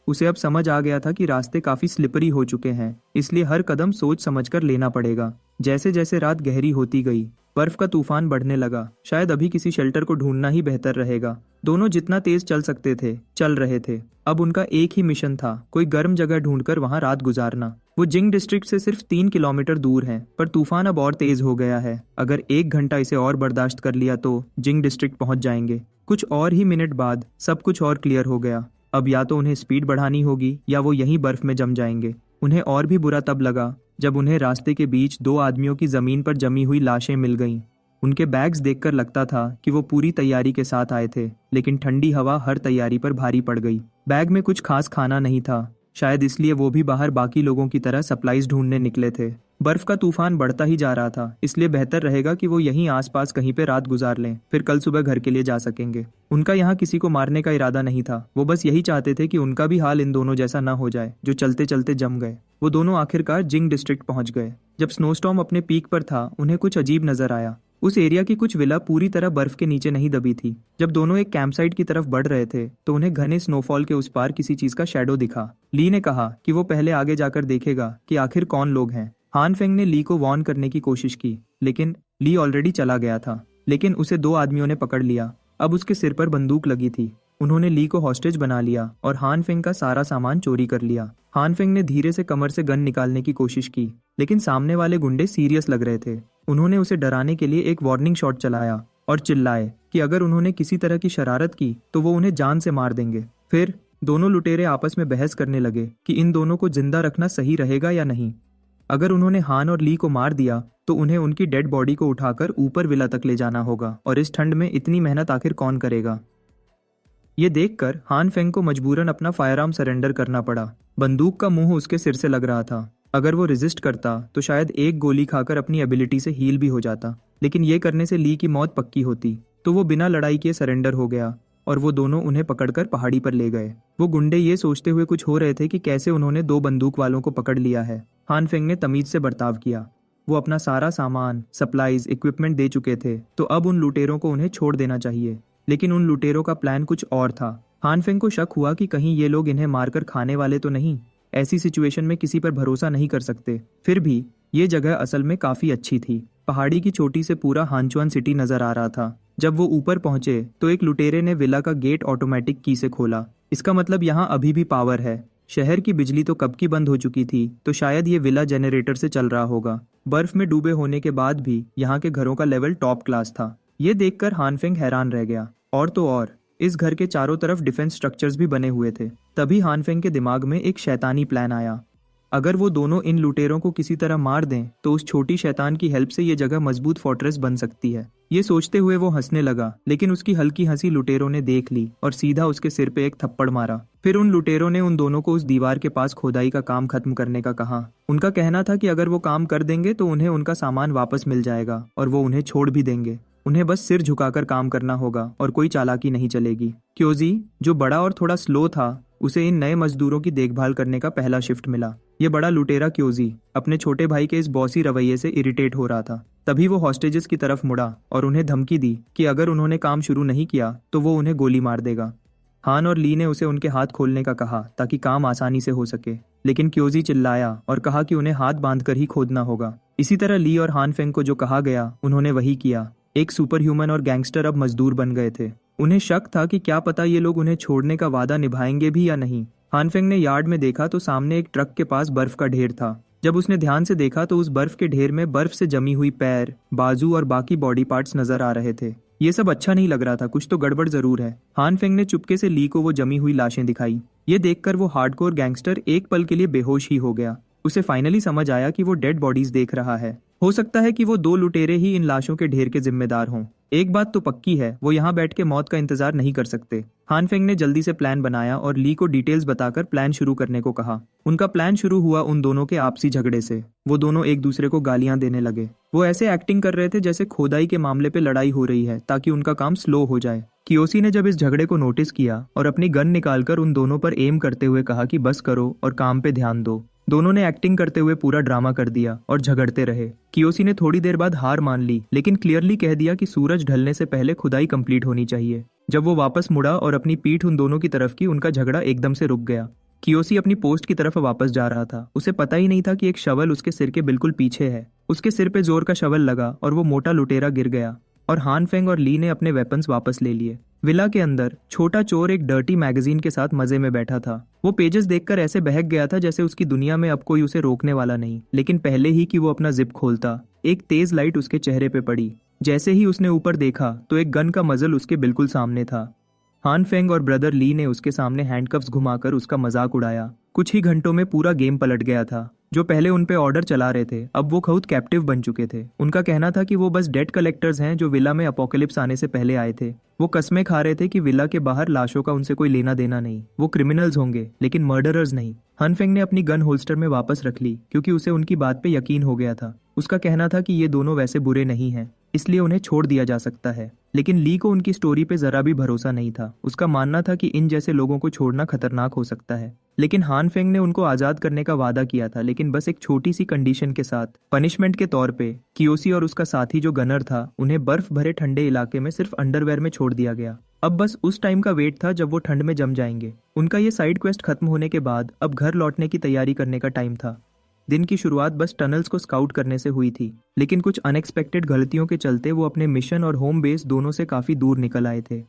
उसे अब समझ आ गया था कि रास्ते काफी स्लिपरी हो चुके हैं, इसलिए हर कदम सोच समझकर लेना पड़ेगा। जैसे जैसे रात गहरी होती गई, बर्फ का तूफान बढ़ने लगा। शायद अभी किसी शेल्टर को ढूंढना ही बेहतर रहेगा। दोनों जितना तेज चल सकते थे चल रहे थे। अब उनका एक ही मिशन था, कोई गर्म जगह ढूंढकर वहां रात गुजारना। वो जिंग डिस्ट्रिक्ट से सिर्फ 3 किलोमीटर दूर है, पर तूफान अब और तेज हो गया है। अगर 1 घंटा इसे और बर्दाश्त कर लिया तो जिंग डिस्ट्रिक्ट पहुंच जाएंगे। कुछ और ही मिनट बाद सब कुछ और क्लियर हो गया। अब या तो उन्हें स्पीड बढ़ानी होगी या वो यहीं बर्फ में जम जाएंगे। उन्हें और भी बुरा तब लगा जब उन्हें रास्ते के बीच 2 आदमियों की जमीन पर जमी हुई लाशें मिल गईं। उनके बैग्स देखकर लगता था कि वो पूरी तैयारी के साथ आए थे, लेकिन ठंडी हवा हर तैयारी पर भारी पड़ गई। बैग में कुछ खास खाना नहीं था, शायद इसलिए वो भी बाहर बाकी लोगों की तरह सप्लाईज ढूंढने निकले थे। बर्फ का तूफान बढ़ता ही जा रहा था, इसलिए बेहतर रहेगा कि वो यहीं आसपास कहीं पे रात गुजार लें, फिर कल सुबह घर के लिए जा सकेंगे। उनका यहाँ किसी को मारने का इरादा नहीं था, वो बस यही चाहते थे कि उनका भी हाल इन दोनों जैसा न हो जाए जो चलते चलते जम गए। वो दोनों आखिरकार जिंग डिस्ट्रिक्ट पहुंच गए। जब स्नोस्टॉर्म अपने पीक पर था, उन्हें कुछ अजीब नजर आया। उस एरिया की कुछ विला पूरी तरह बर्फ के नीचे नहीं दबी थी। जब दोनों एक कैंपसाइट की तरफ बढ़ रहे थे तो उन्हें घने स्नोफॉल के उस पार किसी चीज का शैडो दिखा। ली ने कहा कि वो पहले आगे जाकर देखेगा कि आखिर कौन लोग हैं। हान फेंग ने ली को वार्न करने की कोशिश की, लेकिन ली ऑलरेडी चला गया था। लेकिन उसे 2 आदमियों ने पकड़ लिया। अब उसके सिर पर बंदूक लगी थी। उन्होंने ली को हॉस्टेज बना लिया और हान फेंग का सारा सामान चोरी कर लिया। हान फेंग ने धीरे से कमर से गन निकालने की कोशिश की, लेकिन सामने वाले गुंडे सीरियस लग रहे थे। उन्होंने उसे डराने के लिए एक वार्निंग शॉट चलाया और चिल्लाए कि अगर उन्होंने किसी तरह की शरारत की तो वो उन्हें जान से मार देंगे। फिर दोनों लुटेरे आपस में बहस करने लगे कि इन दोनों को जिंदा रखना सही रहेगा या नहीं। अगर उन्होंने हान और ली को मार दिया तो उन्हें उनकी डेड बॉडी को उठाकर ऊपर विला तक ले जाना होगा, और इस ठंड में इतनी मेहनत आखिर कौन करेगा। ये देखकर हान फेंग को मजबूरन अपना फायरआर्म सरेंडर करना पड़ा। बंदूक का मुंह उसके सिर से लग रहा था। अगर वो रेजिस्ट करता तो शायद एक गोली खाकर अपनी एबिलिटी से हील भी हो जाता, लेकिन ये करने से ली की मौत पक्की होती। तो वो बिना लड़ाई किए सरेंडर हो गया और वो दोनों उन्हें पकड़कर पहाड़ी पर ले गए। वो गुंडे ये सोचते हुए कुछ हो रहे थे कि कैसे उन्होंने 2 बंदूक वालों को पकड़ लिया है। हान फेंग ने तमीज से बर्ताव किया। वो अपना सारा सामान, सप्लाईज, इक्विपमेंट दे चुके थे, तो अब उन लुटेरों को उन्हें छोड़ देना चाहिए। लेकिन उन लुटेरों का प्लान कुछ और था। हान फेंग को शक हुआ कि कहीं ये लोग इन्हें मारकर खाने वाले तो नहीं। ऐसी सिचुएशन में किसी पर भरोसा नहीं कर सकते। फिर भी ये जगह असल में काफी अच्छी थी। पहाड़ी की चोटी से पूरा हानचुआन सिटी नजर आ रहा था। जब वो ऊपर पहुंचे तो एक लुटेरे ने विला का गेट ऑटोमेटिक की से खोला। इसका मतलब यहाँ अभी भी पावर है। शहर की बिजली तो कब की बंद हो चुकी थी, तो शायद ये विला जनरेटर से चल रहा होगा। बर्फ में डूबे होने के बाद भी यहाँ के घरों का लेवल टॉप क्लास था। ये देखकर हान फेंग हैरान रह गया। और तो और इस घर के चारों तरफ डिफेंस स्ट्रक्चर्स भी बने हुए थे। तभी हान फेंग के दिमाग में एक शैतानी प्लान आया। अगर वो दोनों इन लुटेरों को किसी तरह मार दें तो उस छोटी शैतान की हेल्प से ये जगह मजबूत फोर्ट्रेस बन सकती है। ये सोचते हुए वो हंसने लगा, लेकिन उसकी हल्की हंसी लुटेरों ने देख ली और सीधा उसके सिर पे एक थप्पड़ मारा। फिर उन लुटेरों ने उन दोनों को उस दीवार के पास खोदाई का काम खत्म करने का कहा। उनका कहना था कि अगर वो काम कर देंगे तो उन्हें उनका सामान वापस मिल जाएगा और वो उन्हें छोड़ भी देंगे। उन्हें बस सिर झुकाकर काम करना होगा और कोई चालाकी नहीं चलेगी। क्योजी, जो बड़ा और थोड़ा स्लो था, उसे इन नए मजदूरों की देखभाल करने का पहला शिफ्ट मिला। ये बड़ा लुटेरा क्योजी अपने छोटे भाई के इस बॉसी रवैये से इरिटेट हो रहा था। तभी वो हॉस्टेजेस की तरफ मुड़ा और उन्हें धमकी दी कि अगर उन्होंने काम शुरू नहीं किया तो वो उन्हें गोली मार देगा। हान और ली ने उसे उनके हाथ खोलने का कहा ताकि काम आसानी से हो सके, लेकिन क्योजी चिल्लाया और कहा कि उन्हें हाथ बांधकर ही खोदना होगा। इसी तरह ली और हान फेंग को जो कहा गया उन्होंने वही किया। एक सुपर ह्यूमन और गैंगस्टर अब मजदूर बन गए थे। उन्हें शक था कि क्या पता ये लोग उन्हें छोड़ने का वादा निभाएंगे भी या नहीं। हान फेंग ने यार्ड में देखा तो सामने एक ट्रक के पास बर्फ का ढेर था। जब उसने ध्यान से देखा तो उस बर्फ के ढेर में बर्फ से जमी हुई पैर, बाजू और बाकी बॉडी पार्ट्स नजर आ रहे थे। ये सब अच्छा नहीं लग रहा था, कुछ तो गड़बड़ जरूर है। हान फेंग ने चुपके से ली को वो जमी हुई लाशें दिखाई। ये देखकर वो हार्डकोर गैंगस्टर एक पल के लिए बेहोश ही हो गया। उसे फाइनली समझ आया कि वो डेड बॉडीज देख रहा है। हो सकता है कि वो 2 लुटेरे ही इन लाशों के ढेर के जिम्मेदार हों। एक बात तो पक्की है, वो यहाँ बैठ के मौत का इंतजार नहीं कर सकते। हान फेंग ने जल्दी से प्लान बनाया और ली को डिटेल्स बताकर प्लान शुरू करने को कहा। उनका प्लान शुरू हुआ उन दोनों के आपसी झगड़े से। वो दोनों एक दूसरे को गालियां देने लगे। वो ऐसे एक्टिंग कर रहे थे जैसे खोदाई के मामले पे लड़ाई हो रही है, ताकि उनका काम स्लो हो जाए। कियोसी ने जब इस झगड़े को नोटिस किया और अपनी गन निकालकर उन दोनों पर एम करते हुए कहा कि बस करो और काम पे ध्यान दो। दोनों ने एक्टिंग करते हुए पूरा ड्रामा कर दिया और झगड़ते रहे। कियोसी ने थोड़ी देर बाद हार मान ली, लेकिन क्लियरली कह दिया कि सूरज ढलने से पहले खुदाई कंप्लीट होनी चाहिए। जब वो वापस मुड़ा और अपनी पीठ उन दोनों की तरफ की, उनका झगड़ा एकदम से रुक गया। कियोसी अपनी पोस्ट की तरफ वापस जा रहा था। उसे पता ही नहीं था कि एक शवल उसके सिर के बिल्कुल पीछे है। उसके सिर पे जोर का शवल लगा और वो मोटा लुटेरा गिर गया। और हान फेंग और ली ने अपने वेपन्स वापस ले लिए। विला के अंदर छोटा चोर एक डर्टी मैगजीन के साथ मजे में बैठा था। वो पेजेस देखकर ऐसे बहक गया था जैसे उसकी दुनिया में अब कोई उसे रोकने वाला नहीं। लेकिन पहले ही कि वो अपना जिप खोलता, एक तेज लाइट उसके चेहरे पे पड़ी। जैसे ही उसने ऊपर देखा तो एक गन का मजल उसके बिल्कुल सामने था। हान फेंग और ब्रदर ली ने उसके सामने हैंडकफ्स घुमाकर उसका मजाक उड़ाया। कुछ ही घंटों में पूरा गेम पलट गया था। जो पहले उन पे ऑर्डर चला रहे थे अब वो खुद कैप्टिव बन चुके थे। उनका कहना था कि वो बस डेट कलेक्टर्स हैं जो विला में अपोकलिप्स आने से पहले आए थे। वो कस्में खा रहे थे कि विला के बाहर लाशों का उनसे कोई लेना देना नहीं। वो क्रिमिनल्स होंगे लेकिन मर्डरर्स नहीं। हान फेंग ने अपनी गन होल्स्टर में वापस रख ली क्योंकि उसे उनकी बात पे यकीन हो गया था। उसका कहना था कि ये दोनों वैसे बुरे नहीं हैं, इसलिए उन्हें छोड़ दिया जा सकता है। लेकिन ली को उनकी स्टोरी पे जरा भी भरोसा नहीं था। उसका मानना था कि इन जैसे लोगों को छोड़ना खतरनाक हो सकता है। लेकिन हान फेंग ने उनको आजाद करने का वादा किया था, लेकिन बस एक छोटी सी कंडीशन के साथ। पनिशमेंट के तौर पे कियोसी और उसका साथी जो गनर था उन्हें बर्फ भरे ठंडे इलाके में सिर्फ अंडरवेयर में छोड़ दिया गया। अब बस उस टाइम का वेट था जब वो ठंड में जम जाएंगे। उनका ये साइड क्वेस्ट खत्म होने के बाद अब घर लौटने की तैयारी करने का टाइम था। दिन की शुरुआत बस टनल्स को स्काउट करने से हुई थी, लेकिन कुछ अनएक्सपेक्टेड गलतियों के चलते वो अपने मिशन और होम बेस दोनों से काफी दूर निकल आए थे।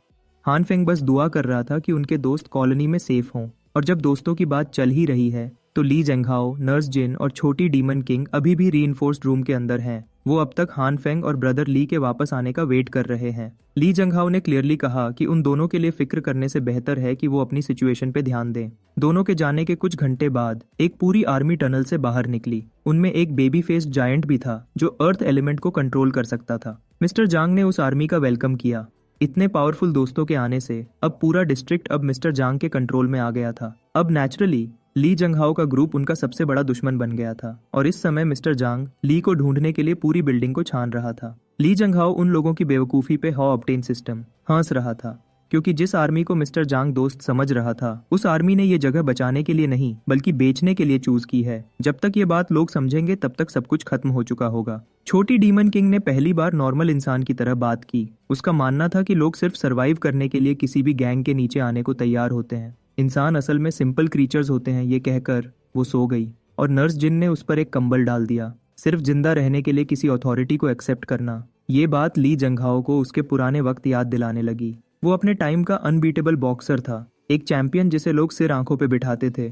हान फेंग बस दुआ कर रहा था कि उनके दोस्त कॉलोनी में सेफ हों। और जब दोस्तों की बात चल ही रही है तो ली जंगहाओ, नर्स जिन और छोटी डीमन किंग अभी भी रीइंफोर्स्ड रूम के अंदर हैं। वो अब तक हान फेंग और ब्रदर ली के वापस आने का वेट कर रहे हैं। ली जंगहाओ ने क्लियरली कहा कि उन दोनों के लिए फिक्र करने से बेहतर है कि वो अपनी सिचुएशन पे ध्यान दें। दोनों के जाने के कुछ घंटे बाद एक पूरी आर्मी टनल से बाहर निकली। उनमें एक बेबी फेस्ड जायंट भी था जो अर्थ एलिमेंट को कंट्रोल कर सकता था। मिस्टर जांग ने उस आर्मी का वेलकम किया। इतने पावरफुल दोस्तों के आने से अब पूरा डिस्ट्रिक्ट अब मिस्टर जांग के कंट्रोल में आ गया था। अब नेचुरली ली जंगहाओ का ग्रुप उनका सबसे बड़ा दुश्मन बन गया था और इस समय मिस्टर जांग ली को ढूंढने के लिए पूरी बिल्डिंग को छान रहा था। ली जंगहाओ उन लोगों की बेवकूफी पे हॉ ऑब्टेन सिस्टम हंस रहा था, क्योंकि जिस आर्मी को मिस्टर जांग दोस्त समझ रहा था उस आर्मी ने ये जगह बचाने के लिए नहीं बल्कि बेचने के लिए चूज की है। जब तक ये बात लोग समझेंगे तब तक सब कुछ खत्म हो चुका होगा। छोटी डीमन किंग ने पहली बार नॉर्मल इंसान की तरह बात की। उसका मानना था कि लोग सिर्फ सरवाइव करने के लिए किसी भी गैंग के नीचे आने को तैयार होते हैं। इंसान असल में सिंपल क्रीचर्स होते हैं। ये कहकर वो सो गई और नर्स जिन ने उस पर एक कंबल डाल दिया। सिर्फ जिंदा रहने के लिए किसी अथॉरिटी को एक्सेप्ट करना, ये बात ली जंगहाओ को उसके पुराने वक्त याद दिलाने लगी। वो अपने टाइम का अनबीटेबल बॉक्सर था, एक चैंपियन जिसे लोग सिर आंखों पे बिठाते थे।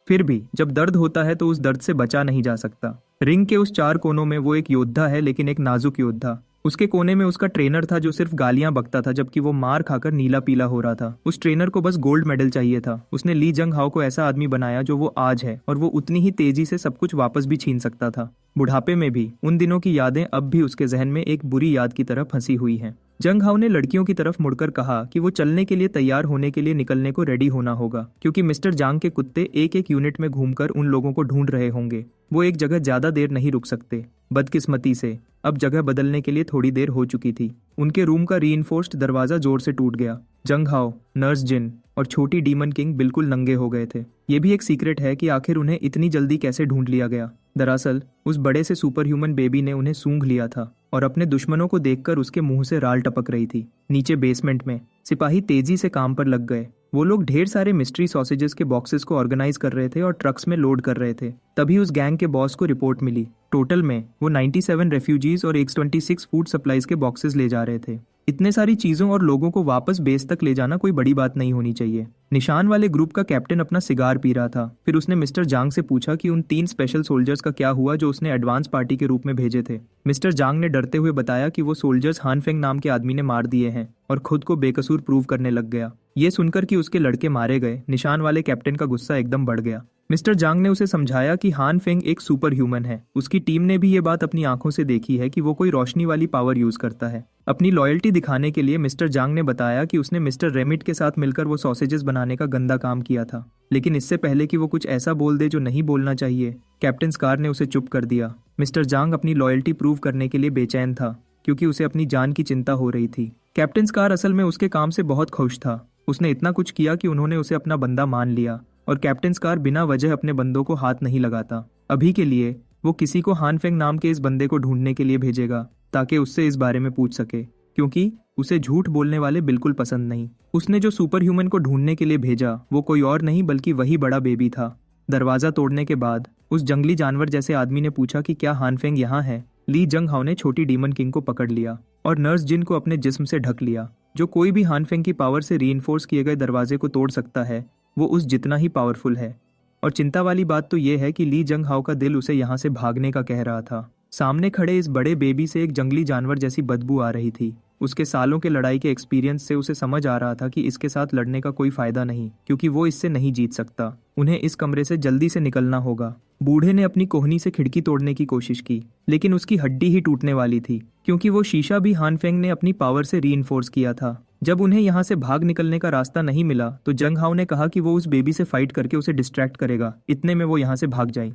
फिर भी जब दर्द होता है तो उस दर्द से बचा नहीं जा सकता। रिंग के उस चार कोनों में वो एक योद्धा है, लेकिन एक नाजुक योद्धा। उसके कोने में उसका ट्रेनर था जो सिर्फ गालियां बकता था जबकि वो मार खाकर नीला पीला हो रहा था। उस ट्रेनर को बस गोल्ड मेडल चाहिए था। उसने ली जंगहाओ को ऐसा आदमी बनाया जो वो आज है और वो उतनी ही तेजी से सब कुछ वापस भी छीन सकता था। बुढ़ापे में भी उन दिनों की यादें अब भी उसके जहन में एक बुरी याद की तरह फंसी हुई हैं। जंगहाओ ने लड़कियों की तरफ मुड़कर कहा कि वो चलने के लिए तैयार होने के लिए निकलने को रेडी होना होगा, क्योंकि मिस्टर जांग के कुत्ते एक एक यूनिट में घूमकर उन लोगों को ढूंढ रहे होंगे। वो एक जगह ज्यादा देर नहीं रुक सकते। बदकिस्मती से अब जगह बदलने के लिए थोड़ी देर हो चुकी थी। उनके रूम का रीइंफोर्स्ड दरवाजा जोर से टूट गया। जंगहाओ, नर्स जिन और छोटी डीमन किंग बिल्कुल नंगे हो गए थे। ये भी एक सीक्रेट है कि आखिर उन्हें इतनी जल्दी कैसे ढूंढ लिया गया। दरअसल उस बड़े से सुपर ह्यूमन बेबी ने उन्हें सूंघ लिया था और अपने दुश्मनों को देखकर उसके मुंह से राल टपक रही थी। नीचे बेसमेंट में सिपाही तेजी से काम पर लग गए। वो लोग ढेर सारे मिस्ट्री सॉसेजेस के बॉक्सेस को ऑर्गेनाइज कर रहे थे और ट्रक्स में लोड कर रहे थे। तभी उस गैंग के बॉस को रिपोर्ट मिली। टोटल में वो 97 रेफ्यूजीज और 126 फूड सप्लाईज के बॉक्सेस ले जा रहे थे। इतने सारी चीजों और लोगों को वापस बेस तक ले जाना कोई बड़ी बात नहीं होनी चाहिए। निशान वाले ग्रुप का कैप्टन अपना सिगार पी रहा था। फिर उसने मिस्टर जांग से पूछा कि उन 3 स्पेशल सोल्जर्स का क्या हुआ जो उसने एडवांस पार्टी के रूप में भेजे थे। मिस्टर जांग ने डरते हुए बताया कि वो सोल्जर्स हान फेंग नाम के आदमी ने मार दिए हैं और खुद को बेकसूर प्रूव करने लग गया। ये सुनकर कि उसके लड़के मारे गए, निशान वाले कैप्टन का गुस्सा एकदम बढ़ गया। मिस्टर जांग ने उसे समझाया कि हान फेंग एक सुपर ह्यूमन है। उसकी टीम ने भी ये बात अपनी आंखों से देखी है कि वो कोई रोशनी वाली पावर यूज करता है। अपनी लॉयल्टी दिखाने के लिए मिस्टर जांग ने बताया कि उसने मिस्टर रेमिट के साथ मिलकर वो सॉसेजेस बनाने का गंदा काम किया था। लेकिन इससे पहले कि वो कुछ ऐसा बोल दे जो नहीं बोलना चाहिए, कैप्टन स्कार ने उसे चुप कर दिया। मिस्टर जांग अपनी लॉयल्टी प्रूव करने के लिए बेचैन था क्योंकि उसे अपनी जान की चिंता हो रही थी। कैप्टन स्कार असल में उसके काम से बहुत खुश था। उसने इतना कुछ किया कि उन्होंने उसे अपना बंदा मान लिया और कैप्टन स्कार बिना वजह अपने बंदों को हाथ नहीं लगाता। अभी के लिए वो किसी को हान फेंग नाम के इस बंदे को ढूंढने के लिए भेजेगा ताकि उससे इस बारे में पूछ सके, क्योंकि उसे झूठ बोलने वाले बिल्कुल पसंद नहीं। उसने जो सुपर ह्यूमन को ढूंढने के लिए भेजा वो कोई और नहीं बल्कि वही बड़ा बेबी था। दरवाजा तोड़ने के बाद उस जंगली जानवर जैसे आदमी ने पूछा कि क्या हान फेंग यहाँ है। ली जंग हाओ ने छोटी डीमन किंग को पकड़ लिया और नर्स जिन को अपने जिस्म से ढक लिया। जो कोई भी हानफेंग की पावर से रीइंफोर्स किए गए दरवाजे को तोड़ सकता है, वो उस जितना ही पावरफुल है। और चिंता वाली बात तो ये है कि ली जंग हाओ का दिल उसे यहाँ से भागने का कह रहा था। सामने खड़े इस बड़े बेबी से एक जंगली जानवर जैसी बदबू आ रही थी। उसके सालों के लड़ाई के एक्सपीरियंस से उसे समझ आ रहा था कि इसके साथ लड़ने का कोई फायदा नहीं, क्योंकि वो इससे नहीं जीत सकता। उन्हें इस कमरे से जल्दी से निकलना होगा। बूढ़े ने अपनी कोहनी से खिड़की तोड़ने की कोशिश की, लेकिन उसकी हड्डी ही टूटने वाली थी, क्योंकि वो शीशा भी हानफेंग ने अपनी पावर से रीइंफोर्स किया था। जब उन्हें यहाँ से भाग निकलने का रास्ता नहीं मिला तो जंग हाओ ने कहा कि वो उस बेबी से फाइट करके उसे डिस्ट्रैक्ट करेगा। इतने में वो यहाँ से भाग जाए।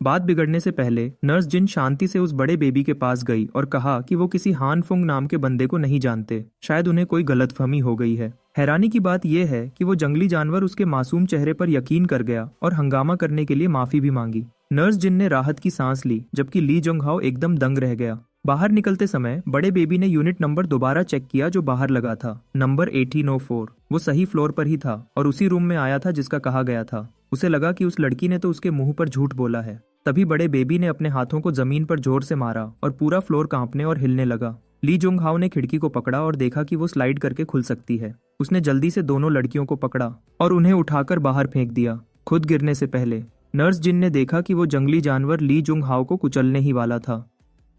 बात बिगड़ने से पहले नर्स जिन शांति से उस बड़े बेबी के पास गई और कहा कि वो किसी हान फुंग नाम के बंदे को नहीं जानते, शायद उन्हें कोई गलतफहमी हो गई है। हैरानी की बात यह है कि वो जंगली जानवर उसके मासूम चेहरे पर यकीन कर गया और हंगामा करने के लिए माफी भी मांगी। नर्स जिन ने राहत की सांस ली, जबकि ली जंग हाओ एकदम दंग रह गया। बाहर निकलते समय बड़े बेबी ने यूनिट नंबर दोबारा चेक किया जो बाहर लगा था, नंबर 1804। वो सही फ्लोर पर ही था और उसी रूम में आया था जिसका कहा गया था। उसे लगा कि उस लड़की ने तो उसके मुंह पर झूठ बोला है। तभी बड़े बेबी ने अपने हाथों को जमीन पर जोर से मारा और पूरा फ्लोर कांपने और हिलने लगा। ली जुंग हाओ ने खिड़की को पकड़ा और देखा कि वो स्लाइड करके खुल सकती है। उसने जल्दी से दोनों लड़कियों को पकड़ा और उन्हें उठाकर बाहर फेंक दिया, खुद गिरने से पहले। नर्स जिन ने देखा कि वो जंगली जानवर ली जुंग हाओ को कुचलने ही वाला था।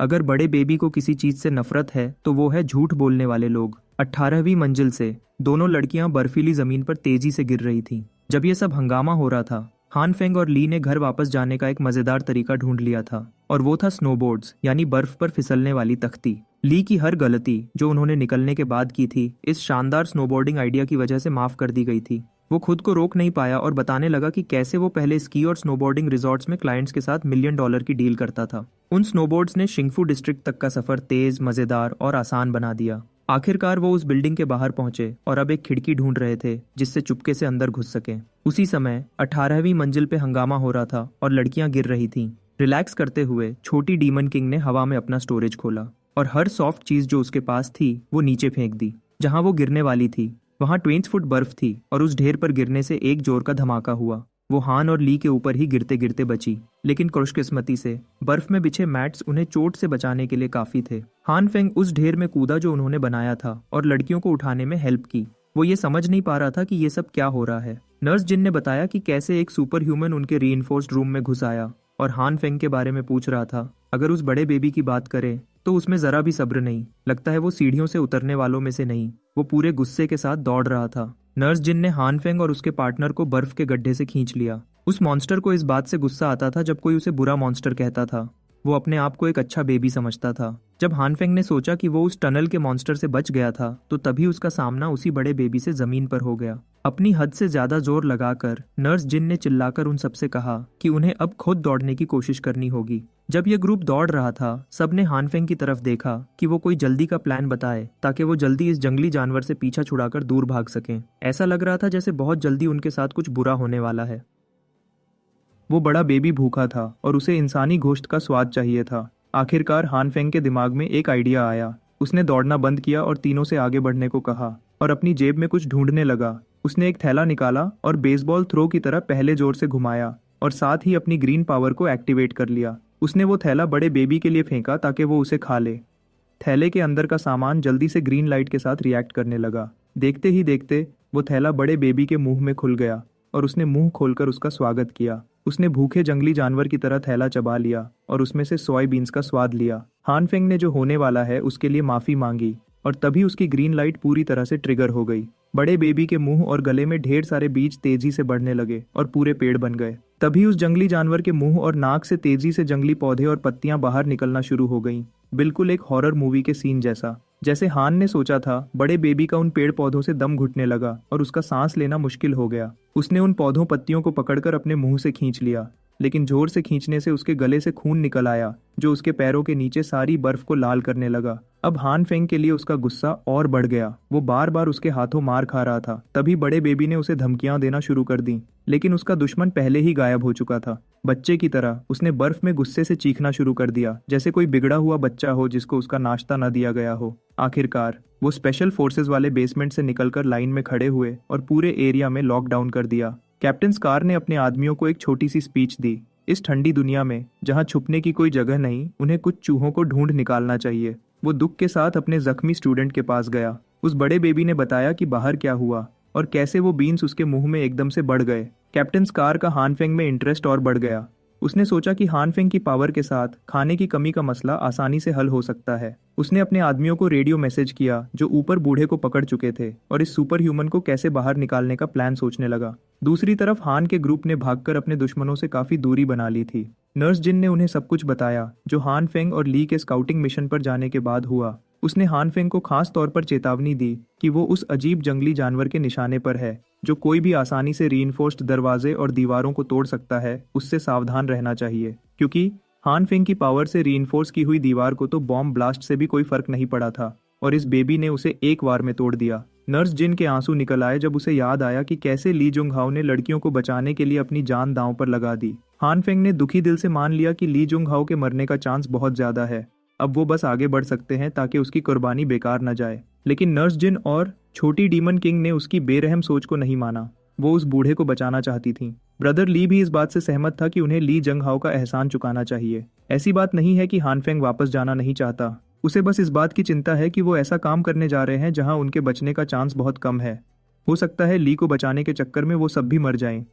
अगर बड़े बेबी को किसी चीज से नफरत है तो वो है झूठ बोलने वाले लोग। 18वीं मंजिल से दोनों लड़कियां बर्फीली जमीन पर तेजी से गिर रही थीं। जब ये सब हंगामा हो रहा था, हानफेंग और ली ने घर वापस जाने का एक मजेदार तरीका ढूंढ लिया था, और वो था स्नोबोर्ड्स, यानी बर्फ पर फिसलने वाली तख्ती। ली की हर गलती जो उन्होंने निकलने के बाद की थी, इस शानदार स्नोबोर्डिंग आइडिया की वजह से माफ कर दी गई थी। वो खुद को रोक नहीं पाया और बताने लगा कि कैसे वो पहले स्की और स्नोबोर्डिंग रिजॉर्ट्स में क्लाइंट्स के साथ $1 मिलियन की डील करता था। उन स्नोबोर्ड्स ने शिंगफू डिस्ट्रिक्ट तक का सफर तेज, मजेदार और आसान बना दिया। आखिरकार वो उस बिल्डिंग के बाहर पहुंचे और अब एक खिड़की ढूंढ रहे थे जिससे चुपके से अंदर घुस सके। उसी समय 18वीं मंजिल पे हंगामा हो रहा था और लड़कियां गिर रही थीं। रिलैक्स करते हुए छोटी डीमन किंग ने हवा में अपना स्टोरेज खोला और हर सॉफ्ट चीज जो उसके पास थी वो नीचे फेंक दी। जहां वो गिरने वाली थी वहां 20 फुट बर्फ थी और उस ढेर पर गिरने से एक जोर का धमाका हुआ। वो हान और ली के ऊपर ही गिरते गिरते बची, लेकिन खुशकिस्मती से बर्फ में बिछे मैट्स उन्हें चोट से बचाने के लिए काफी थे। हान फेंग उस ढेर में कूदा जो उन्होंने बनाया था और लड़कियों को उठाने में हेल्प की। वो ये समझ नहीं पा रहा था कि ये सब क्या हो रहा है। नर्स जिन ने बताया कि कैसे एक सुपर ह्यूमन उनके रीइंफोर्स्ड रूम में घुस आया और हान फेंग के बारे में पूछ रहा था। अगर उस बड़े बेबी की बात करें तो उसमें जरा भी सब्र नहीं। लगता है वो सीढ़ियों से उतरने वालों में से नहीं। वो पूरे गुस्से के साथ दौड़ रहा था। नर्स जिन ने हान फेंग और उसके पार्टनर को बर्फ के गड्ढे से खींच लिया। उस मॉन्स्टर को इस बात से गुस्सा आता था जब कोई उसे बुरा मॉन्स्टर कहता था। वो अपने आप को एक अच्छा बेबी समझता था। जब हानफेंग ने सोचा कि वो उस टनल के मॉन्स्टर से बच गया था, तो तभी उसका सामना उसी बड़े बेबी से जमीन पर हो गया। अपनी हद से ज्यादा जोर लगाकर नर्स जिन ने चिल्लाकर उन सबसे कहा कि उन्हें अब खुद दौड़ने की कोशिश करनी होगी। जब यह ग्रुप दौड़ रहा था, सबने हानफेंग की तरफ देखा कि वो कोई जल्दी का प्लान बताए ताकि वो जल्दी इस जंगली जानवर से पीछा छुड़ाकर दूर भाग सकें। ऐसा लग रहा था जैसे बहुत जल्दी उनके साथ कुछ बुरा होने वाला है। वो बड़ा बेबी भूखा था और उसे इंसानी गोश्त का स्वाद चाहिए था। आखिरकार हानफेंग के दिमाग में एक आइडिया आया। उसने दौड़ना बंद किया और तीनों से आगे बढ़ने को कहा और अपनी जेब में कुछ ढूंढने लगा। उसने एक थैला निकाला और बेसबॉल थ्रो की तरह पहले जोर से घुमाया और साथ ही अपनी ग्रीन पावर को एक्टिवेट कर लिया। उसने वो थैला बड़े बेबी के लिए फेंका ताकि वो उसे खा ले। थैले के अंदर का सामान जल्दी से ग्रीन लाइट के साथ रिएक्ट करने लगा। देखते ही देखते वो थैला बड़े बेबी के मुंह में खुल गया और उसने मुंह खोलकर उसका स्वागत किया। उसने भूखे जंगली जानवर की तरह थैला चबा लिया और उसमें से सोयाबीन्स का स्वाद लिया। हानफेंग ने जो होने वाला है उसके लिए माफी मांगी और तभी उसकी ग्रीन लाइट पूरी तरह से ट्रिगर हो गई। बड़े बेबी के मुंह और गले में ढेर सारे बीज तेजी से बढ़ने लगे और पूरे पेड़ बन गए। तभी उस जंगली जानवर के मुंह और नाक से तेजी से जंगली पौधे और पत्तियां बाहर निकलना शुरू हो गईं, बिल्कुल एक हॉरर मूवी के सीन जैसा। जैसे हान ने सोचा था, बड़े बेबी का उन पेड़ पौधों से दम घुटने लगा और उसका सांस लेना मुश्किल हो गया। उसने उन पौधों पत्तियों को पकड़कर अपने मुंह से खींच लिया, लेकिन जोर से खींचने से उसके गले से खून निकल आया जो उसके पैरों के नीचे सारी बर्फ को लाल करने लगा। अब हानफेंग के लिए उसका गुस्सा और बढ़ गया। वो बार बार उसके हाथों मार खा रहा था। तभी बड़े बेबी ने उसे धमकियां देना शुरू कर दी, लेकिन उसका दुश्मन पहले ही गायब हो चुका था। बच्चे की तरह उसने बर्फ में गुस्से से चीखना शुरू कर दिया, जैसे कोई बिगड़ा हुआ बच्चा हो जिसको उसका नाश्ता न दिया गया हो। आखिरकार वो स्पेशल फोर्सेस वाले बेसमेंट से निकलकर लाइन में खड़े हुए और पूरे एरिया में लॉकडाउन कर दिया। कैप्टन स्कार ने अपने आदमियों को एक छोटी सी स्पीच दी। इस ठंडी दुनिया में जहाँ छुपने की कोई जगह नहीं, उन्हें कुछ चूहों को ढूंढ निकालना चाहिए। वो दुख के साथ अपने जख्मी स्टूडेंट के पास गया। उस बड़े बेबी ने बताया कि बाहर क्या हुआ और कैसे वो बीन्स उसके मुंह में एकदम से बढ़ गए। कैप्टन स्कार का हानफेंग में इंटरेस्ट और बढ़ गया। उसने सोचा कि हानफेंग की पावर के साथ खाने की कमी का मसला आसानी से हल हो सकता है। उसने अपने आदमियों को रेडियो मैसेज किया जो ऊपर बूढ़े को पकड़ चुके थे और इस सुपर ह्यूमन को कैसे बाहर निकालने का प्लान सोचने लगा। दूसरी तरफ हान के ग्रुप ने भागकर अपने दुश्मनों से काफी दूरी बना ली थी। नर्स जिन ने उन्हें सब कुछ बताया जो हानफेंग और ली के स्काउटिंग मिशन पर जाने के बाद हुआ। उसने हानफेंग को खास तौर पर चेतावनी दी कि वो उस अजीब जंगली जानवर के निशाने पर है जो कोई भी आसानी से रीइंफोर्स्ड दरवाजे और दीवारों को तोड़ सकता है। उससे सावधान रहना चाहिए क्योंकि हानफेंग की पावर से रीइंफोर्स की हुई दीवार को तो बॉम्ब ब्लास्ट से भी कोई फर्क नहीं पड़ा था और इस बेबी ने उसे एक बार में तोड़ दिया। नर्स जिन के आंसू निकल आए जब उसे याद आया कि कैसे ली जुंग हाओ ने लड़कियों को बचाने के लिए अपनी जान दांव पर लगा दी। हानफेंग ने दुखी दिल से मान लिया कि ली जुंग हाओ के मरने का चांस बहुत ज्यादा है। अब वो बस आगे बढ़ सकते हैं ताकि उसकी कुर्बानी बेकार न जाए। लेकिन नर्स जिन और छोटी डीमन किंग ने उसकी बेरहम सोच को नहीं माना। वो उस बूढ़े को बचाना चाहती थी। ब्रदर ली भी इस बात से सहमत था कि उन्हें ली जंग हाओ का एहसान चुकाना चाहिए। ऐसी बात नहीं है कि हानफेंग वापस जाना नहीं चाहता। उसे बस इस बात की चिंता है कि वो ऐसा काम करने जा रहे हैं जहां उनके बचने का चांस बहुत कम है। हो सकता है ली को बचाने के चक्कर में वो सब भी मर जाएं।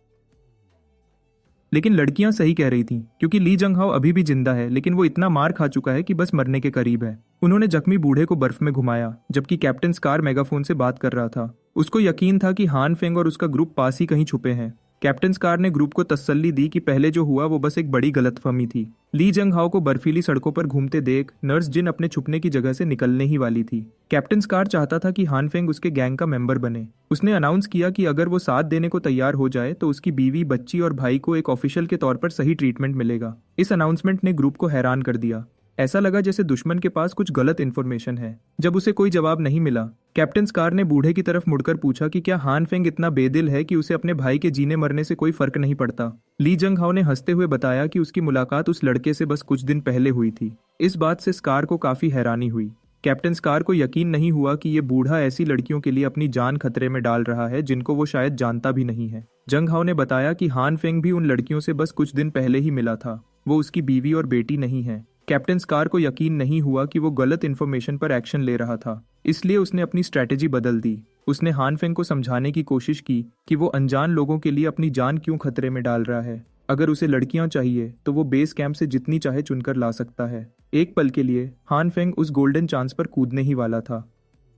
लेकिन लड़कियां सही कह रही थीं क्योंकि ली जंग हाओ अभी भी जिंदा है, लेकिन वो इतना मार खा चुका है कि बस मरने के करीब है। उन्होंने जख्मी बूढ़े को बर्फ में घुमाया जबकि कैप्टन स्कार मेगाफोन से बात कर रहा था। उसको यकीन था कि हानफेंग और उसका ग्रुप पास ही कहीं छुपे हैं। कैप्टन स्कार ने ग्रुप को तसल्ली दी कि पहले जो हुआ वो बस एक बड़ी गलतफहमी थी। ली जंग हाओ को बर्फीली सड़कों पर घूमते देख नर्स जिन अपने छुपने की जगह से निकलने ही वाली थी। कैप्टन स्कार चाहता था कि हानफेंग उसके गैंग का मेंबर बने। उसने अनाउंस किया कि अगर वो साथ देने को तैयार हो जाए तो उसकी बीवी, बच्ची और भाई को एक ऑफिशियल के तौर पर सही ट्रीटमेंट मिलेगा। इस अनाउंसमेंट ने ग्रुप को हैरान कर दिया। ऐसा लगा जैसे दुश्मन के पास कुछ गलत इन्फॉर्मेशन है। जब उसे कोई जवाब नहीं मिला, कैप्टन स्कार ने बूढ़े की तरफ मुड़कर पूछा कि क्या हानफेंग इतना बेदिल है कि उसे अपने भाई के जीने मरने से कोई फर्क नहीं पड़ता। ली जंग हाओ ने हंसते हुए बताया कि उसकी मुलाकात उस लड़के से बस कुछ दिन पहले हुई थी। इस बात से स्कार को काफी हैरानी हुई। कैप्टन स्कार को यकीन नहीं हुआ कि ये बूढ़ा ऐसी लड़कियों के लिए अपनी जान खतरे में डाल रहा है जिनको वो शायद जानता भी नहीं है। जंग हाओ ने बताया कि हानफेंग भी उन लड़कियों से बस कुछ दिन पहले ही मिला था। वो उसकी बीवी और बेटी नहीं है। कैप्टन स्कार को यकीन नहीं हुआ कि वो गलत इन्फॉर्मेशन पर एक्शन ले रहा था, इसलिए उसने अपनी स्ट्रैटेजी बदल दी। उसने हानफेंग को समझाने की कोशिश की कि वो अनजान लोगों के लिए अपनी जान क्यों खतरे में डाल रहा है। अगर उसे लड़कियां चाहिए तो वो बेस कैंप से जितनी चाहे चुनकर ला सकता है। एक पल के लिए हानफेंग उस गोल्डन चांस पर कूदने ही वाला था।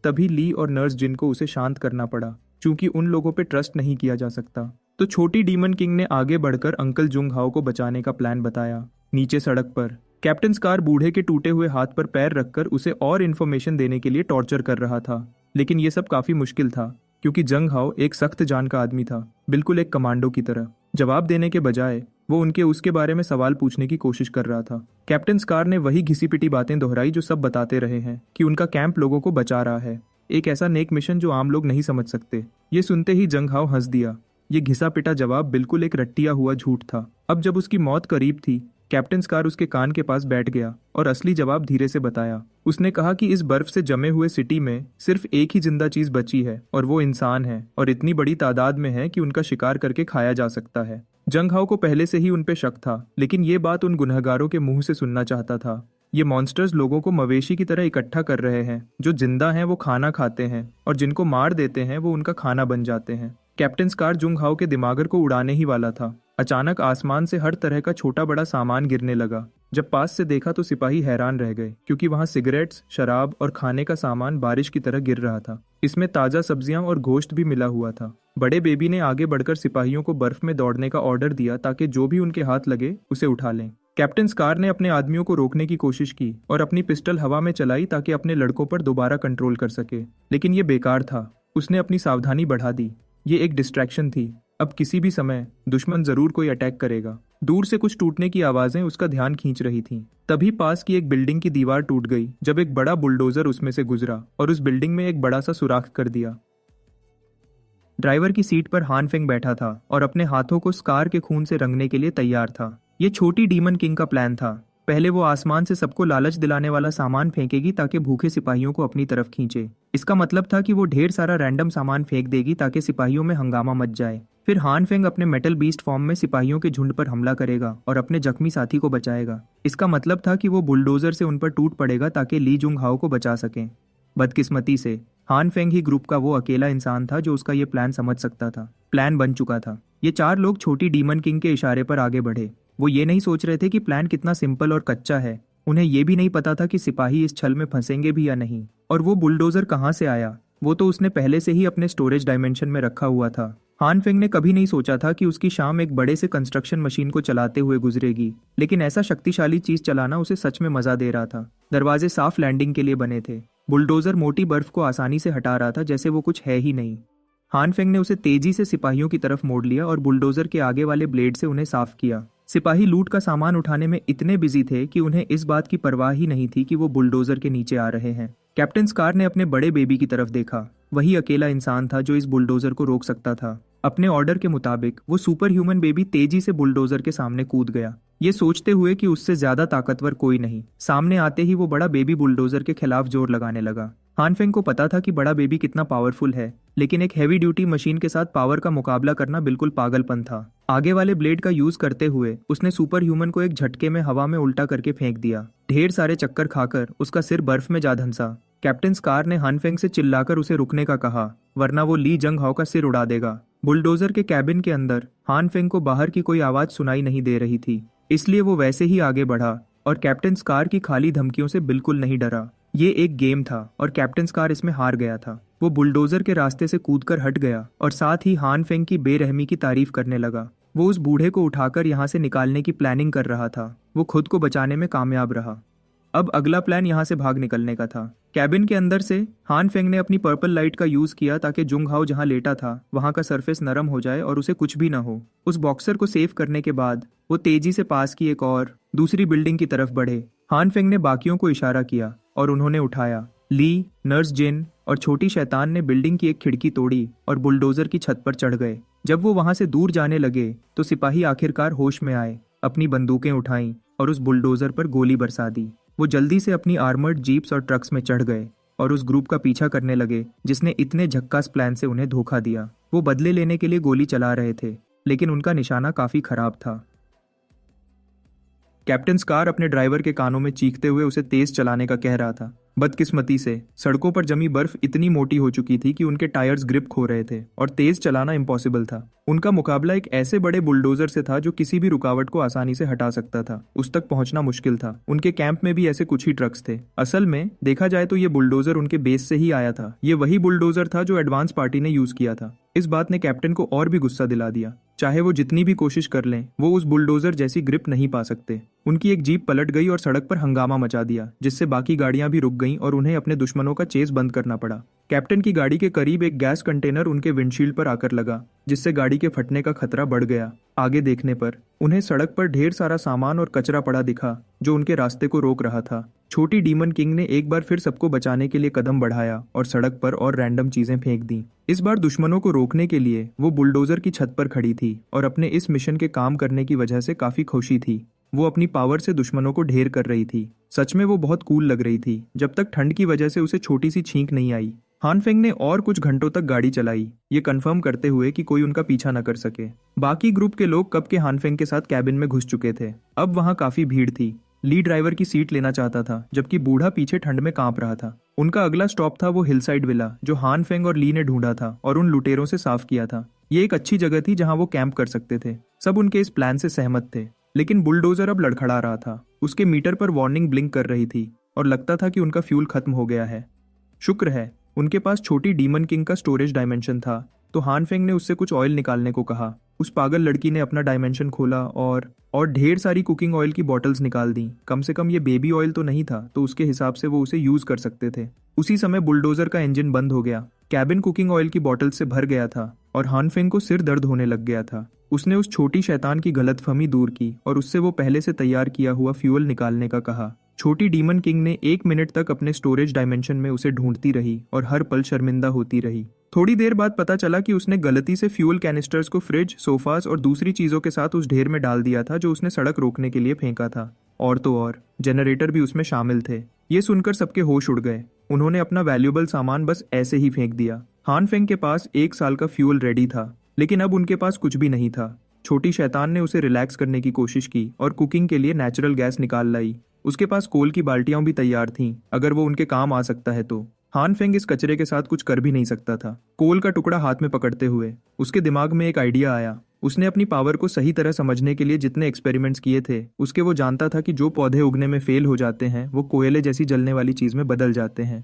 तभी ली और नर्स जिन को उसे शांत करना पड़ा क्योंकि उन लोगों पर ट्रस्ट नहीं किया जा सकता। तो छोटी डीमन किंग ने आगे बढ़कर अंकल जुंग हाओ को बचाने का प्लान बताया। नीचे सड़क पर कैप्टन स्कार बूढ़े के टूटे हुए हाथ पर पैर रखकर उसे और इन्फॉर्मेशन देने के लिए टॉर्चर कर रहा था। लेकिन यह सब काफी मुश्किल था क्योंकि जंग हाओ एक सख्त जान का आदमी था, बिल्कुल एक कमांडो की तरह। जवाब देने के बजाय वो उसके बारे में सवाल पूछने की कोशिश कर रहा था। कैप्टन स्कार ने वही घिसी पिटी बातें दोहराई जो सब बताते रहे हैं कि उनका कैंप लोगों को बचा रहा है, एक ऐसा नेक मिशन जो आम लोग नहीं समझ सकते। ये सुनते ही जंग हाओ हंस दिया। ये घिसा पिटा जवाब बिल्कुल एक रट्टिया हुआ झूठ था। अब जब उसकी मौत करीब थी, कैप्टन स्कार उसके कान के पास बैठ गया और असली जवाब धीरे से बताया। उसने कहा कि इस बर्फ से जमे हुए सिटी में सिर्फ एक ही जिंदा चीज बची है और वो इंसान है, और इतनी बड़ी तादाद में है कि उनका शिकार करके खाया जा सकता है। जंग हाओ को पहले से ही उन पे शक था, लेकिन ये बात उन गुनहगारों के मुंह से सुनना चाहता था। ये मॉन्स्टर्स लोगों को मवेशी की तरह इकट्ठा कर रहे हैं। जो जिंदा हैं वो खाना खाते हैं और जिनको मार देते हैं वो उनका खाना बन जाते हैं। कैप्टन स्कार जुंग हाओ के दिमागर को उड़ाने ही वाला था। अचानक आसमान से हर तरह का छोटा बड़ा सामान गिरने लगा। जब पास से देखा तो सिपाही हैरान रह गए क्योंकि वहां सिगरेट्स, शराब और खाने का सामान बारिश की तरह गिर रहा था। इसमें ताजा सब्जियां और गोश्त भी मिला हुआ था। बड़े बेबी ने आगे बढ़कर सिपाहियों को बर्फ में दौड़ने का ऑर्डर दिया ताकि जो भी उनके हाथ लगे उसे उठा लें। कैप्टन स्कार ने अपने आदमियों को रोकने की कोशिश की और अपनी पिस्टल हवा में चलाई ताकि अपने लड़कों पर दोबारा कंट्रोल कर सके, लेकिन ये बेकार था। उसने अपनी सावधानी बढ़ा दी। ये एक डिस्ट्रैक्शन थी। अब किसी भी समय दुश्मन जरूर कोई अटैक करेगा। दूर से कुछ टूटने की आवाजें उसका ध्यान खींच रही थीं। तभी पास की एक बिल्डिंग की दीवार टूट गई जब एक बड़ा बुलडोजर उसमें से गुजरा और उस बिल्डिंग में एक बड़ा सा सुराख कर दिया। ड्राइवर की सीट पर हानफेंग बैठा था और अपने हाथों को स्कार के खून से रंगने के लिए तैयार था। ये छोटी डीमन किंग का प्लान था। पहले वो आसमान से सबको लालच दिलाने वाला सामान फेंकेगी ताकि भूखे सिपाहियों को अपनी तरफ खींचे। इसका मतलब था कि वो ढेर सारा रैंडम सामान फेंक देगी ताकि सिपाहियों में हंगामा मच जाए। फिर हान फेंग अपने मेटल बीस्ट फॉर्म में सिपाहियों के झुंड पर हमला करेगा और अपने जख्मी साथी को बचाएगा। इसका मतलब था कि वो बुलडोजर से उन पर टूट पड़ेगा ताकि ली जुंग हाओ को बचा सकें। बदकिस्मती से हान फेंग ही ग्रुप का वो अकेला इंसान था जो उसका ये प्लान समझ सकता था। प्लान बन चुका था। ये 4 लोग छोटी डीमन किंग के इशारे पर आगे बढ़े। वो ये नहीं सोच रहे थे कि प्लान कितना सिंपल और कच्चा है। उन्हें ये भी नहीं पता था कि सिपाही इस छल में फंसेंगे भी या नहीं। और वो बुलडोजर कहाँ से आया, वो तो उसने पहले से ही अपने स्टोरेज डायमेंशन में रखा हुआ था। हान फेंग ने कभी नहीं सोचा था कि उसकी शाम एक बड़े से कंस्ट्रक्शन मशीन को चलाते हुए गुजरेगी, लेकिन ऐसा शक्तिशाली चीज चलाना उसे सच में मजा दे रहा था। दरवाजे साफ लैंडिंग के लिए बने थे। बुलडोजर मोटी बर्फ को आसानी से हटा रहा था जैसे वो कुछ है ही नहीं। हान फेंग ने उसे तेजी से सिपाहियों की तरफ मोड़ लिया और बुलडोजर के आगे वाले ब्लेड से उन्हें साफ किया। सिपाही लूट का सामान उठाने में इतने बिजी थे कि उन्हें इस बात की परवाह ही नहीं थी कि वो बुलडोजर के नीचे आ रहे हैं। कैप्टन स्कार ने अपने बड़े बेबी की तरफ देखा। वही अकेला इंसान था जो इस बुलडोजर को रोक सकता था। अपने ऑर्डर के मुताबिक वो सुपर ह्यूमन बेबी तेजी से बुलडोजर के सामने कूद गया, ये सोचते हुए कि उससे ज्यादा ताकतवर कोई नहीं। सामने आते ही वो बड़ा बेबी बुलडोजर के खिलाफ जोर लगाने लगा। हानफेंग को पता था कि बड़ा बेबी कितना पावरफुल है, लेकिन एक हैवी ड्यूटी मशीन के साथ पावर का मुकाबला करना बिल्कुल पागलपन था। आगे वाले ब्लेड का यूज करते हुए उसने सुपर ह्यूमन को एक झटके में हवा में उल्टा करके फेंक दिया। ढेर सारे चक्कर खाकर उसका सिर बर्फ में जा धंसा। कैप्टन स्कार ने हानफेंग से चिल्लाकर उसे रुकने का कहा, वरना वो ली जंग हाओ का सिर उड़ा देगा। बुलडोजर के कैबिन के अंदर हानफेंग को बाहर की कोई आवाज सुनाई नहीं दे रही थी, इसलिए वो वैसे ही आगे बढ़ा और कैप्टन स्कार की खाली धमकियों से बिल्कुल नहीं डरा। ये एक गेम था और कैप्टन स्कार इसमें हार गया था। वो बुलडोजर के रास्ते से कूदकर हट गया और साथ ही हानफेंग की बेरहमी की तारीफ करने लगा। वो उस बूढ़े को उठाकर यहाँ से निकालने की प्लानिंग कर रहा था। वो खुद को बचाने में कामयाब रहा। अब अगला प्लान यहाँ से भाग निकलने का था। कैबिन के अंदर से हानफेंग ने अपनी पर्पल लाइट का यूज किया ताकि जुंग हाओ जहाँ लेटा था वहाँ का सरफेस नरम हो जाए और उसे कुछ भी न हो। उस बॉक्सर को सेव करने के बाद वो तेजी से पास की एक और दूसरी बिल्डिंग की तरफ बढ़े। हानफेंग ने बाकियों को इशारा किया और उन्होंने उठाया। ली, नर्स जिन और छोटी शैतान ने बिल्डिंग की एक खिड़की तोड़ी और बुलडोजर की छत पर चढ़ गए। जब वो वहां से दूर जाने लगे तो सिपाही आखिरकार होश में आए, अपनी बंदूकें उठाईं और उस बुलडोजर पर गोली बरसा दी। वो जल्दी से अपनी आर्मर्ड जीप्स और ट्रक्स में चढ़ गए और उस ग्रुप का पीछा करने लगे जिसने इतने झक्कास प्लान से उन्हें धोखा दिया। वो बदले लेने के लिए गोली चला रहे थे, लेकिन उनका निशाना काफी खराब था। कैप्टन स्कार अपने ड्राइवर के कानों में चीखते हुए उसे तेज चलाने का कह रहा था। बदकिस्मती से सड़कों पर जमी बर्फ इतनी मोटी हो चुकी थी कि उनके टायर्स ग्रिप खो रहे थे और तेज चलाना इम्पॉसिबल था। उनका मुकाबला एक ऐसे बड़े बुलडोजर से था जो किसी भी रुकावट को आसानी से हटा सकता था। उस तक पहुंचना मुश्किल था। उनके कैंप में भी ऐसे कुछ ही ट्रक्स थे। असल में देखा जाए तो ये बुलडोजर उनके बेस से ही आया था। ये वही बुलडोजर था जो एडवांस पार्टी ने यूज किया था। इस बात ने कैप्टन को और भी गुस्सा दिला दिया। चाहे वो जितनी भी कोशिश कर लें, वो उस बुलडोजर जैसी ग्रिप नहीं पा सकते। उनकी एक जीप पलट गई और सड़क पर हंगामा मचा दिया, जिससे बाकी गाड़ियां भी रुक गईं और उन्हें अपने दुश्मनों का चेस बंद करना पड़ा। कैप्टन की गाड़ी के करीब एक गैस कंटेनर उनके विंडशील्ड पर आकर लगा, जिससे गाड़ी के फटने का खतरा बढ़ गया। आगे देखने पर उन्हें सड़क पर ढेर सारा सामान और कचरा पड़ा दिखा जो उनके रास्ते को रोक रहा था। छोटी डीमन किंग ने एक बार फिर सबको बचाने के लिए कदम बढ़ाया और सड़क पर और रैंडम चीजें फेंक दी। इस बार दुश्मनों को रोकने के लिए वो बुलडोजर की छत पर खड़ी थी और अपने इस मिशन के काम करने की वजह से काफी खुशी थी। वो अपनी पावर से दुश्मनों को ढेर कर रही थी। सच में वो बहुत कूल लग रही थी, जब तक ठंड की वजह से उसे छोटी सी छींक नहीं आई। हानफेंग ने और कुछ घंटों तक गाड़ी चलाई, ये कंफर्म करते हुए कि कोई उनका पीछा न कर सके। बाकी ग्रुप के लोग कब के हानफेंग के साथ कैबिन में घुस चुके थे। अब वहाँ काफी भीड़ थी। ली ड्राइवर की सीट लेना चाहता था, जबकि बूढ़ा पीछे ठंड में कांप रहा था। उनका अगला स्टॉप था वो हिलसाइड विला जो हानफेंग और ली ने ढूंढा था और उन लुटेरों से साफ किया था। ये एक अच्छी जगह थी जहां वो कैंप कर सकते थे। सब उनके इस प्लान से सहमत थे, लेकिन बुलडोजर अब लड़खड़ा रहा था। उसके मीटर पर वार्निंग ब्लिंक कर रही थी और लगता था कि उनका फ्यूल खत्म हो गया है। शुक्र है उनके पास छोटी डीमन किंग का स्टोरेज डायमेंशन था, तो हानफेंग ने उससे कुछ ऑयल निकालने को कहा। उस पागल लड़की ने अपना डायमेंशन खोला और ढेर सारी कुकिंग ऑयल की बॉटल्स निकाल दी। कम से कम ये बेबी ऑयल तो नहीं था, तो उसके हिसाब से वो उसे यूज कर सकते थे। उसी समय बुलडोजर का इंजन बंद हो गया। कैबिन कुकिंग ऑयल की बॉटल से भर गया था और हानफेंग को सिर दर्द होने लग गया था। उसने उस छोटी शैतान की गलतफहमी दूर की और उससे वो पहले से तैयार किया हुआ फ्यूल निकालने का कहा। छोटी डीमन किंग ने 1 मिनट तक अपने स्टोरेज डायमेंशन में उसे ढूंढती रही और हर पल शर्मिंदा होती रही। थोड़ी देर बाद पता चला कि उसने गलती से फ्यूल कैनिस्टर्स को फ्रिज, सोफास और दूसरी चीजों के साथ उस ढेर में डाल दिया था जो उसने सड़क रोकने के लिए फेंका था। और तो और जनरेटर भी उसमें शामिल थे। ये सुनकर सबके होश उड़ गए। उन्होंने अपना वैल्यूएबल सामान बस ऐसे ही फेंक दिया। हानफेंग के पास 1 साल का फ्यूल रेडी था, लेकिन अब उनके पास कुछ भी नहीं था। छोटी शैतान ने उसे रिलैक्स करने की कोशिश की और कुकिंग के लिए नेचुरल गैस निकाल लाई। उसके पास कोल की बाल्टियां भी तैयार थीं, अगर वो उनके काम आ सकता है तो। हान फेंग इस कचरे के साथ कुछ कर भी नहीं सकता था। कोल का टुकड़ा हाथ में पकड़ते हुए उसके दिमाग में एक आइडिया आया। उसने अपनी पावर को सही तरह समझने के लिए जितने एक्सपेरिमेंट्स किए थे उसके वो जानता था कि जो पौधे उगने में फेल हो जाते हैं वो कोयले जैसी जलने वाली चीज में बदल जाते हैं,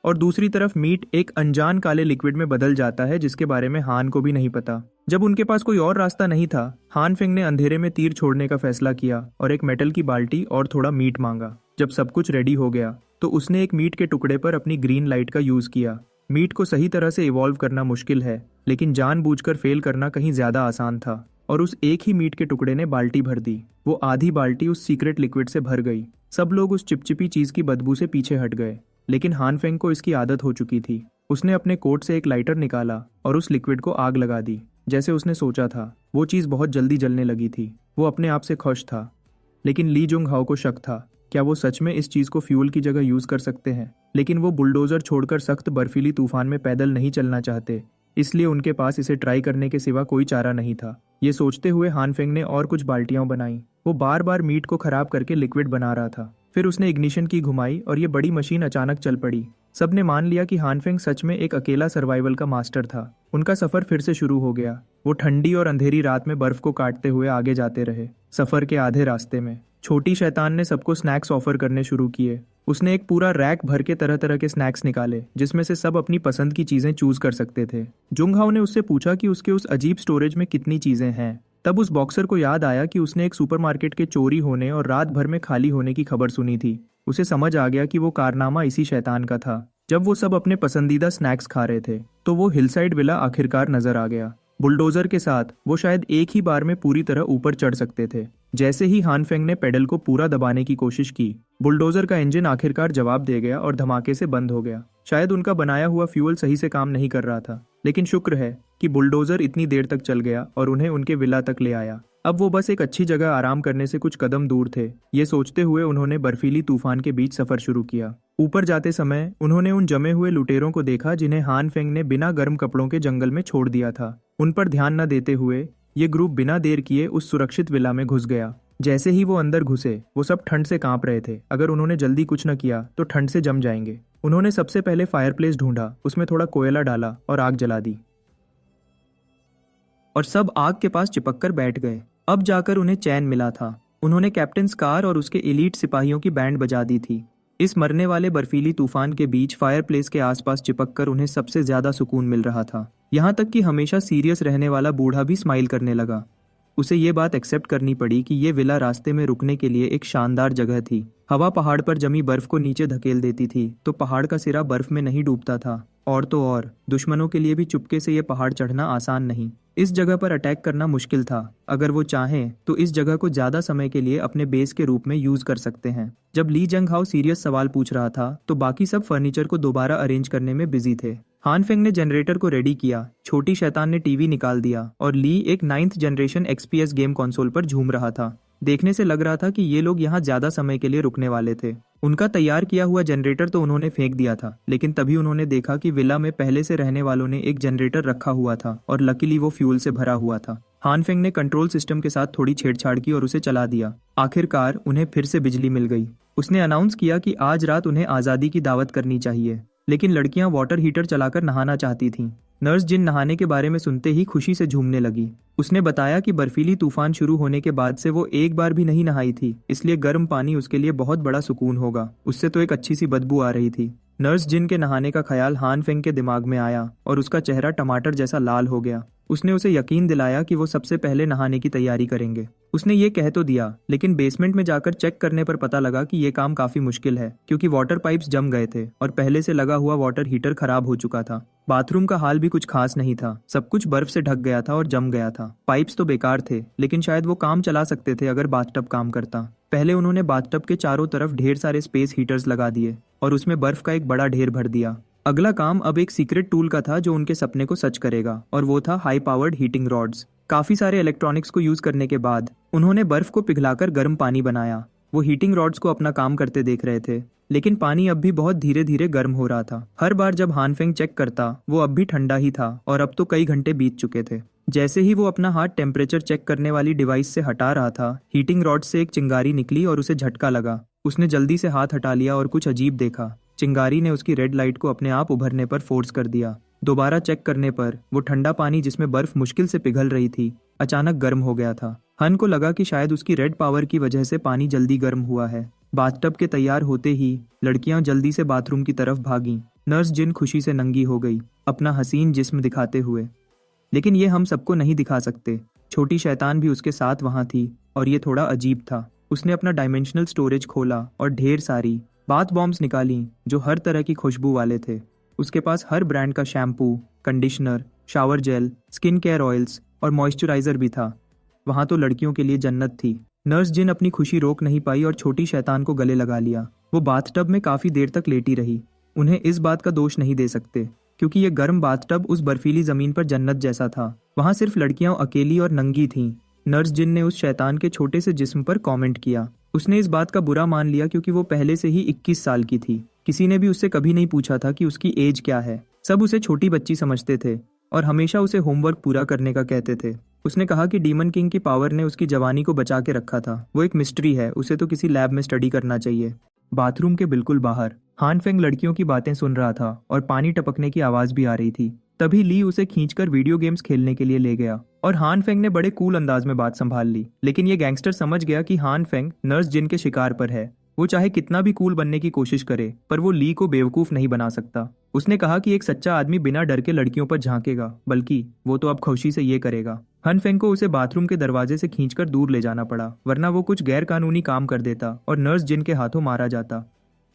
और दूसरी तरफ मीट एक अनजान काले लिक्विड में बदल जाता है जिसके बारे में हान को भी नहीं पता। जब उनके पास कोई और रास्ता नहीं था, हान फेंग ने अंधेरे में तीर छोड़ने का फैसला किया और एक मेटल की बाल्टी और थोड़ा मीट मांगा। जब सब कुछ रेडी हो गया तो उसने एक मीट के टुकड़े पर अपनी ग्रीन लाइट का यूज किया। मीट को सही तरह से इवॉल्व करना मुश्किल है, लेकिन जानबूझकर फेल करना कहीं ज्यादा आसान था, और उस एक ही मीट के टुकड़े ने बाल्टी भर दी। वो आधी बाल्टी उस सीक्रेट लिक्विड से भर गई। सब लोग उस चिपचिपी चीज की बदबू से पीछे हट गए, लेकिन हान फेंग को इसकी आदत हो चुकी थी। उसने अपने कोट से एक लाइटर निकाला और उस लिक्विड को आग लगा दी। जैसे उसने सोचा था, वो चीज बहुत जल्दी जलने लगी थी। वो अपने आप से खुश था, लेकिन ली जुंग हाओ को शक था, क्या वो सच में इस चीज को फ्यूल की जगह यूज कर सकते हैं। लेकिन वो बुलडोजर छोड़कर सख्त बर्फीली तूफान में पैदल नहीं चलना चाहते, इसलिए उनके पास इसे ट्राई करने के सिवा कोई चारा नहीं था। ये सोचते हुए हान फेंग ने और कुछ बाल्टियां बनाई। वो बार बार मीट को खराब करके लिक्विड बना रहा था। फिर उसने इग्निशन की घुमाई और ये बड़ी मशीन अचानक चल पड़ी। सबने मान लिया कि हान फेंग सच में एक अकेला सर्वाइवल का मास्टर था। उनका सफर फिर से शुरू हो गया। वो ठंडी और अंधेरी रात में बर्फ को काटते हुए आगे जाते रहे। सफर के आधे रास्ते में छोटी शैतान ने सबको स्नैक्स ऑफर करने शुरू किए। उसने एक पूरा रैक भर के तरह तरह के स्नैक्स निकाले, जिसमें से सब अपनी पसंद की चीजें चूज कर सकते थे। जुंग हाओ ने उससे पूछा कि उसके उस अजीब स्टोरेज में कितनी चीजें हैं। तब उस बॉक्सर को याद आया कि उसने एक सुपरमार्केट के चोरी होने और रात भर में खाली होने की खबर सुनी थी। उसे समझ आ गया कि वो कारनामा इसी शैतान का था। जब वो सब अपने पसंदीदा स्नैक्स खा रहे थे तो वो हिलसाइड विला आखिरकार नजर आ गया। बुलडोजर के साथ वो शायद एक ही बार में पूरी तरह ऊपर चढ़ सकते थे। जैसे ही हान फेंग ने पेडल को पूरा दबाने की कोशिश की, बुलडोजर का इंजन आखिरकार जवाब दे गया और धमाके से बंद हो गया। शायद उनका बनाया हुआ फ्यूल सही से काम नहीं कर रहा था, लेकिन शुक्र है कि बुलडोजर इतनी देर तक चल गया और उन्हें उनके विला तक ले आया। अब वो बस एक अच्छी जगह आराम करने से कुछ कदम दूर थे। ये सोचते हुए उन्होंने बर्फीली तूफान के बीच सफर शुरू किया। ऊपर जाते समय उन्होंने उन जमे हुए लुटेरों को देखा जिन्हें हान फेंग ने बिना गर्म कपड़ों के जंगल में छोड़ दिया था। उन पर ध्यान न देते हुए ये ग्रुप बिना देर किए उस सुरक्षित विला में घुस गया। जैसे ही वो अंदर घुसे, वो सब ठंड से कांप रहे थे। अगर उन्होंने जल्दी कुछ न किया तो ठंड से जम जाएंगे। उन्होंने सबसे पहले फायरप्लेस ढूंढा, उसमें थोड़ा कोयला डाला और आग जला दी, और सब आग के पास चिपक कर बैठ गए। अब जाकर उन्हें चैन मिला था। उन्होंने कैप्टन स्कार और उसके एलीट सिपाहियों की बैंड बजा दी थी। इस मरने वाले बर्फीली तूफान के बीच फायरप्लेस के आसपास चिपककर उन्हें सबसे ज्यादा सुकून मिल रहा था। यहाँ तक कि हमेशा सीरियस रहने वाला बूढ़ा भी स्माइल करने लगा। उसे ये बात एक्सेप्ट करनी पड़ी कि ये विला रास्ते में रुकने के लिए एक शानदार जगह थी। हवा पहाड़ पर जमी बर्फ को नीचे धकेल देती थी, तो पहाड़ का सिरा बर्फ में नहीं डूबता था। और तो और दुश्मनों के लिए भी चुपके से ये पहाड़ चढ़ना आसान नहीं। इस जगह पर अटैक करना मुश्किल था। अगर वो चाहें तो इस जगह को ज्यादा समय के लिए अपने बेस के रूप में यूज कर सकते हैं। जब ली जंग हाओ सीरियस सवाल पूछ रहा था तो बाकी सब फर्नीचर को दोबारा अरेंज करने में बिजी थे। हान फेंग ने जनरेटर को रेडी किया, छोटी शैतान ने टीवी निकाल दिया और ली एक 9th generation XPS game console पर झूम रहा था। देखने से लग रहा था कि ये लोग यहाँ ज्यादा समय के लिए रुकने वाले थे। उनका तैयार किया हुआ जनरेटर तो उन्होंने फेंक दिया था, लेकिन तभी उन्होंने देखा कि विला में पहले से रहने वालों ने एक जनरेटर रखा हुआ था और लकीली वो फ्यूल से भरा हुआ था। हान फेंग ने कंट्रोल सिस्टम के साथ थोड़ी छेड़छाड़ की और उसे चला दिया। आखिरकार उन्हें फिर से बिजली मिल गई। उसने अनाउंस किया कि आज रात उन्हें आजादी की दावत करनी चाहिए, लेकिन लड़कियां वाटर हीटर चलाकर नहाना चाहती थीं। नर्स जिन नहाने के बारे में सुनते ही खुशी से झूमने लगी। उसने बताया कि बर्फीली तूफान शुरू होने के बाद से वो एक बार भी नहीं नहाई थी, इसलिए गर्म पानी उसके लिए बहुत बड़ा सुकून होगा। उससे तो एक अच्छी सी बदबू आ रही थी। नर्स जिन के नहाने का ख्याल हान फेंग के दिमाग में आया और उसका चेहरा टमाटर जैसा लाल हो गया। उसने उसे यकीन दिलाया कि वो सबसे पहले नहाने की तैयारी करेंगे। उसने ये कह तो दिया, लेकिन बेसमेंट में जाकर चेक करने पर पता लगा कि ये काम काफी मुश्किल है, क्योंकि वाटर पाइप्स जम गए थे और पहले से लगा हुआ वाटर हीटर खराब हो चुका था। बाथरूम का हाल भी कुछ खास नहीं था, सब कुछ बर्फ से ढक गया था और जम गया था। पाइप्स तो बेकार थे, लेकिन शायद वो काम चला सकते थे अगर बाथटब काम करता। पहले उन्होंने बाथटब के चारों तरफ ढेर सारे स्पेस हीटर्स लगा दिए और उसमें बर्फ का एक बड़ा ढेर भर दिया। अगला काम अब एक सीक्रेट टूल का था जो उनके सपने को सच करेगा, और वो था हाई पावर्ड हीटिंग रॉड्स। काफी सारे इलेक्ट्रॉनिक्स को यूज करने के बाद उन्होंने बर्फ को पिघलाकर गर्म पानी बनाया। वो हीटिंग रॉड्स को अपना काम करते देख रहे थे। लेकिन पानी अब भी बहुत धीरे धीरे गर्म हो रहा था। हर बार जब हानफेंग चेक करता वो अब भी ठंडा ही था और अब तो कई घंटे बीत चुके थे। जैसे ही वो अपना हाथ टेम्परेचर चेक करने वाली डिवाइस से हटा रहा था, हीटिंग रॉड से एक चिंगारी निकली और उसे झटका लगा। उसने जल्दी से हाथ हटा लिया और कुछ अजीब देखा। चिंगारी ने उसकी रेड लाइट को अपने आप उभरने पर फोर्स कर दिया। दोबारा चेक करने पर वो ठंडा पानी जिसमें बर्फ मुश्किल से पिघल रही थी अचानक गर्म हो गया था। हन को लगा कि शायद उसकी रेड पावर की वजह से पानी जल्दी गर्म हुआ है। बाथटब के तैयार होते ही लड़कियां जल्दी से बाथरूम की तरफ भागीं। नर्स जिन खुशी से नंगी हो गई, अपना हसीन जिस्म दिखाते हुए। लेकिन ये हम सबको नहीं दिखा सकते। छोटी शैतान भी उसके साथ वहां थी और ये थोड़ा अजीब था। उसने अपना डायमेंशनल स्टोरेज खोला और ढेर सारी बाथ बॉम्ब्स निकाली जो हर तरह की खुशबू वाले थे। उसके पास हर ब्रांड का shampoo, conditioner, shower gel, skin care oils और मॉइस्चराइजर भी था। वहां तो लड़कियों के लिए जन्नत थी। नर्स जिन अपनी खुशी रोक नहीं पाई और छोटी शैतान को गले लगा लिया। वो बाथटब में काफी देर तक लेटी रही। उन्हें इस बात का दोष नहीं दे सकते क्योंकि ये गर्म बाथटब उस बर्फीली जमीन पर जन्नत जैसा था। वहां सिर्फ लड़कियां अकेली और नंगी थीं। नर्स जिन ने उस शैतान के छोटे से जिस्म पर कमेंट किया। उसने इस बात का बुरा मान लिया क्योंकि वो पहले से ही 21 साल की थी। किसी ने भी उससे कभी नहीं पूछा था कि उसकी एज क्या है। सब उसे छोटी बच्ची समझते थे और हमेशा उसे होमवर्क पूरा करने का कहते थे। उसने कहा कि डीमन किंग की पावर ने उसकी जवानी को बचा के रखा था। वो एक मिस्ट्री है, उसे तो किसी लैब में स्टडी करना चाहिए। बाथरूम के बिल्कुल बाहर हानफेंग लड़कियों की बातें सुन रहा था और पानी टपकने की आवाज भी आ रही थी। तभी ली उसे खींचकर वीडियो गेम्स खेलने के लिए ले गया और हानफेंग ने बड़े कूल अंदाज में बात संभाल ली। लेकिन ये गैंगस्टर समझ गया कि हानफेंग नर्स जिन के शिकार पर है। वो चाहे कितना भी कूल बनने की कोशिश करे पर वो ली को बेवकूफ नहीं बना सकता। उसने कहा कि एक सच्चा आदमी बिना डर के लड़कियों पर झांकेगा, बल्कि वो तो अब खुशी से ये करेगा। हानफेंग को उसे बाथरूम के दरवाजे से खींचकर दूर ले जाना पड़ा, वरना वो कुछ गैर कानूनी काम कर देता और नर्स जिन के हाथों मारा जाता।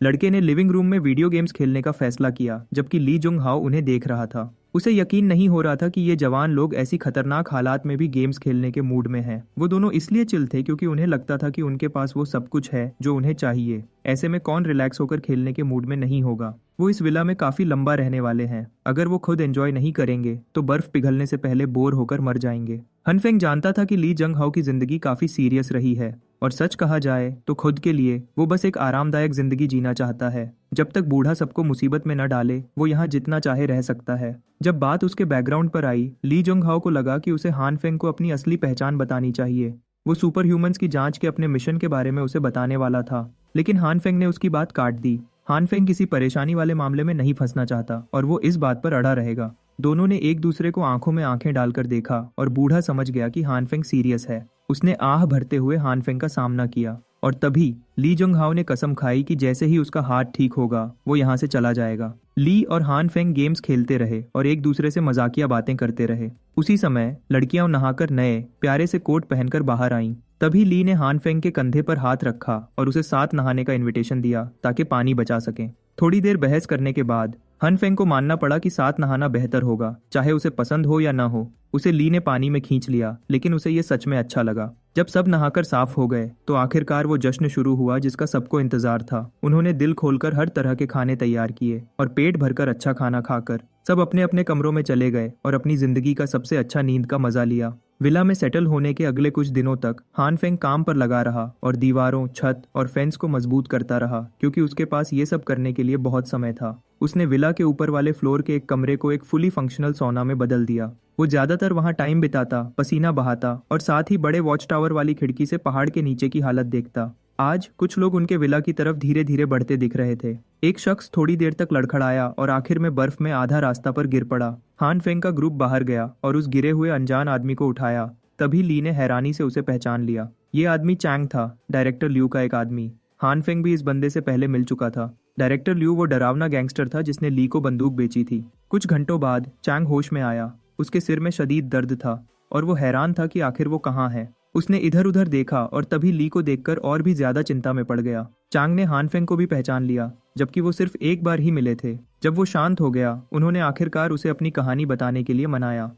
लड़के ने लिविंग रूम में वीडियो गेम्स खेलने का फैसला किया जबकि ली जुंग हाओ उन्हें देख रहा था। उसे यकीन नहीं हो रहा था कि ये जवान लोग ऐसी खतरनाक हालात में भी गेम्स खेलने के मूड में हैं। वो दोनों इसलिए चिल थे क्योंकि उन्हें लगता था कि उनके पास वो सब कुछ है जो उन्हें चाहिए। ऐसे में कौन रिलैक्स होकर खेलने के मूड में नहीं होगा। वो इस विला में काफी लंबा रहने वाले हैं। अगर वो खुद एंजॉय नहीं करेंगे तो बर्फ पिघलने से पहले बोर होकर मर जाएंगे। हानफेंग जानता था कि ली जंग हाओ की जिंदगी काफी सीरियस रही है और सच कहा जाए तो खुद के लिए वो बस एक आरामदायक जिंदगी जीना चाहता है। जब तक बूढ़ा सबको मुसीबत में न डाले वो यहाँ जितना चाहे रह सकता है। जब बात उसके बैकग्राउंड पर आई, ली जुंग हाओ को लगा कि उसे हानफेंग को अपनी असली पहचान बतानी चाहिए। वो सुपर ह्यूमंस की जांच के अपने मिशन के बारे में उसे बताने वाला था, लेकिन हानफेंग ने उसकी बात काट दी। हानफेंग किसी परेशानी वाले मामले में नहीं फंसना चाहता और वो इस बात पर अड़ा रहेगा। दोनों ने एक दूसरे को आंखों में आंखें डालकर देखा और बूढ़ा समझ गया कि हानफेंग सीरियस है। उसने आह भरते हुए हानफेंग का सामना किया और तभी ली जुंग हाओ ने कसम खाई कि जैसे ही उसका हाथ ठीक होगा वो यहाँ से चला जाएगा। ली और हानफेंग गेम्स खेलते रहे और एक दूसरे से मजाकिया बातें करते रहे। उसी समय लड़कियां नहाकर नए प्यारे से कोट पहनकर बाहर आईं। तभी ली ने हानफेंग के कंधे पर हाथ रखा और उसे साथ नहाने का इनविटेशन दिया ताकि पानी बचा सकें। थोड़ी देर बहस करने के बाद हानफेंग को मानना पड़ा कि साथ नहाना बेहतर होगा, चाहे उसे पसंद हो या ना हो। उसे ली ने पानी में खींच लिया, लेकिन उसे ये सच में अच्छा लगा। जब सब नहाकर साफ हो गए तो आखिरकार वो जश्न शुरू हुआ जिसका सबको इंतजार था। उन्होंने दिल खोलकर हर तरह के खाने तैयार किए और पेट भरकर अच्छा खाना खाकर सब अपने अपने कमरों में चले गए और अपनी जिंदगी का सबसे अच्छा नींद का मजा लिया। विला में सेटल होने के अगले कुछ दिनों तक हानफेंग काम पर लगा रहा और दीवारों, छत और फेंस को मजबूत करता रहा क्योंकि उसके पास ये सब करने के लिए बहुत समय था। उसने विला के ऊपर वाले फ्लोर के एक कमरे को एक फुली फंक्शनल सौना में बदल दिया। वो ज्यादातर वहां टाइम बिताता, पसीना बहाता और साथ ही बड़े वॉच टावर वाली खिड़की से पहाड़ के नीचे की हालत देखता। आज कुछ लोग उनके विला की तरफ धीरे धीरे बढ़ते दिख रहे थे। एक शख्स थोड़ी देर तक लड़खड़ाया और आखिर में बर्फ में आधा रास्ता पर गिर पड़ा। हानफेंग का ग्रुप बाहर गया और उस गिरे हुए अनजान आदमी को उठाया। तभी ली ने हैरानी से उसे पहचान लिया। ये आदमी चैंग था, डायरेक्टर ल्यू का एक आदमी। हानफेंग भी इस बंदे से पहले मिल चुका था। डायरेक्टर ल्यू वो डरावना गैंगस्टर था जिसने ली को बंदूक बेची थी। कुछ घंटों बाद चैंग होश में आया। उसके सिर में शदीद दर्द था और वो हैरान था कि आखिर वो कहाँ है। उसने इधर उधर देखा और तभी ली को देखकर और भी ज्यादा चिंता में पड़ गया। चांग ने हानफेंग को भी पहचान लिया, जबकि वो सिर्फ एक बार ही मिले थे। जब वो शांत हो गया, उन्होंने आखिरकार उसे अपनी कहानी बताने के लिए मनाया।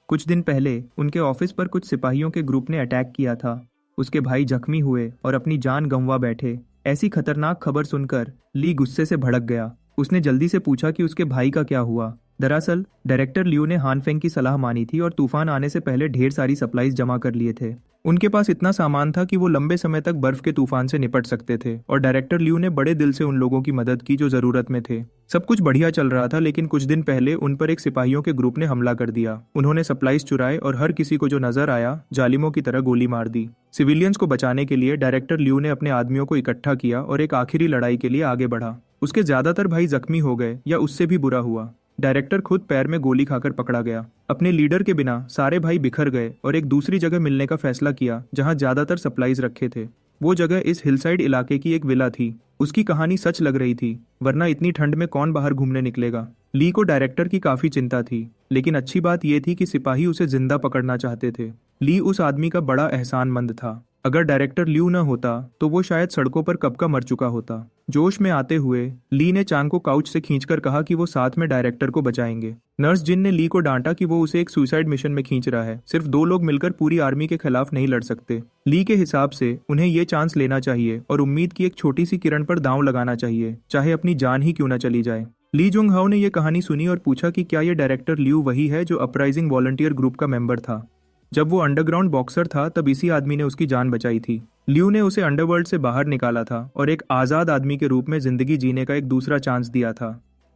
कुछ दिन पहले उनके ऑफिस पर कुछ सिपाहियों के ग्रुप ने अटैक किया था। उसके भाई जख्मी हुए और अपनी जान गंवा बैठे। ऐसी खतरनाक खबर सुनकर ली गुस्से से भड़क गया। उसने जल्दी से पूछा कि उसके भाई का क्या हुआ। दरअसल डायरेक्टर लियू ने हानफेंग की सलाह मानी थी और तूफान आने से पहले ढेर सारी सप्लाईज जमा कर लिए थे। उनके पास इतना सामान था कि वो लंबे समय तक बर्फ के तूफान से निपट सकते थे और डायरेक्टर लियू ने बड़े दिल से उन लोगों की मदद की जो जरूरत में थे। सब कुछ बढ़िया चल रहा था, लेकिन कुछ दिन पहले उन पर एक सिपाहियों के ग्रुप ने हमला कर दिया। उन्होंने सप्लाईज चुराए और हर किसी को जो नजर आया जालिमों की तरह गोली मार दी। सिविलियंस को बचाने के लिए डायरेक्टर लियू ने अपने आदमियों को इकट्ठा किया और एक आखिरी लड़ाई के लिए आगे बढ़ा। उसके ज्यादातर भाई जख्मी हो गए या उससे भी बुरा हुआ। डायरेक्टर खुद पैर में गोली खाकर पकड़ा गया। अपने लीडर के बिना सारे भाई बिखर गए और एक दूसरी जगह मिलने का फैसला किया जहां ज्यादातर सप्लाईज रखे थे। वो जगह इस हिलसाइड इलाके की एक विला थी। उसकी कहानी सच लग रही थी, वरना इतनी ठंड में कौन बाहर घूमने निकलेगा। ली को डायरेक्टर की काफी चिंता थी, लेकिन अच्छी बात यह थी कि सिपाही उसे जिंदा पकड़ना चाहते थे। ली उस आदमी का बड़ा एहसानमंद था। अगर डायरेक्टर लियू न होता तो वो शायद सड़कों पर कब का मर चुका होता। जोश में आते हुए ली ने चांग को काउच से खींचकर कहा कि वो साथ में डायरेक्टर को बचाएंगे। नर्स जिन ने ली को डांटा कि वो उसे एक सुसाइड मिशन में खींच रहा है। सिर्फ 2 लोग मिलकर पूरी आर्मी के खिलाफ नहीं लड़ सकते। ली के हिसाब से उन्हें ये चांस लेना चाहिए और उम्मीद की एक छोटी सी किरण पर दांव लगाना चाहिए, चाहे अपनी जान ही क्यों न चली जाए। ली जुंग हाओ ने यह कहानी सुनी और पूछा कि क्या ये डायरेक्टर लियू वही है जो अपराइजिंग वॉलंटियर ग्रुप का मेंबर था। जब वो अंडरग्राउंड बॉक्सर था तब इसी आदमी ने उसकी जान बचाई थी। लियू ने उसे अंडरवर्ल्ड से बाहर निकाला था और एक आजाद आदमी के रूप में जिंदगी जीने का एक दूसरा चांस दिया था।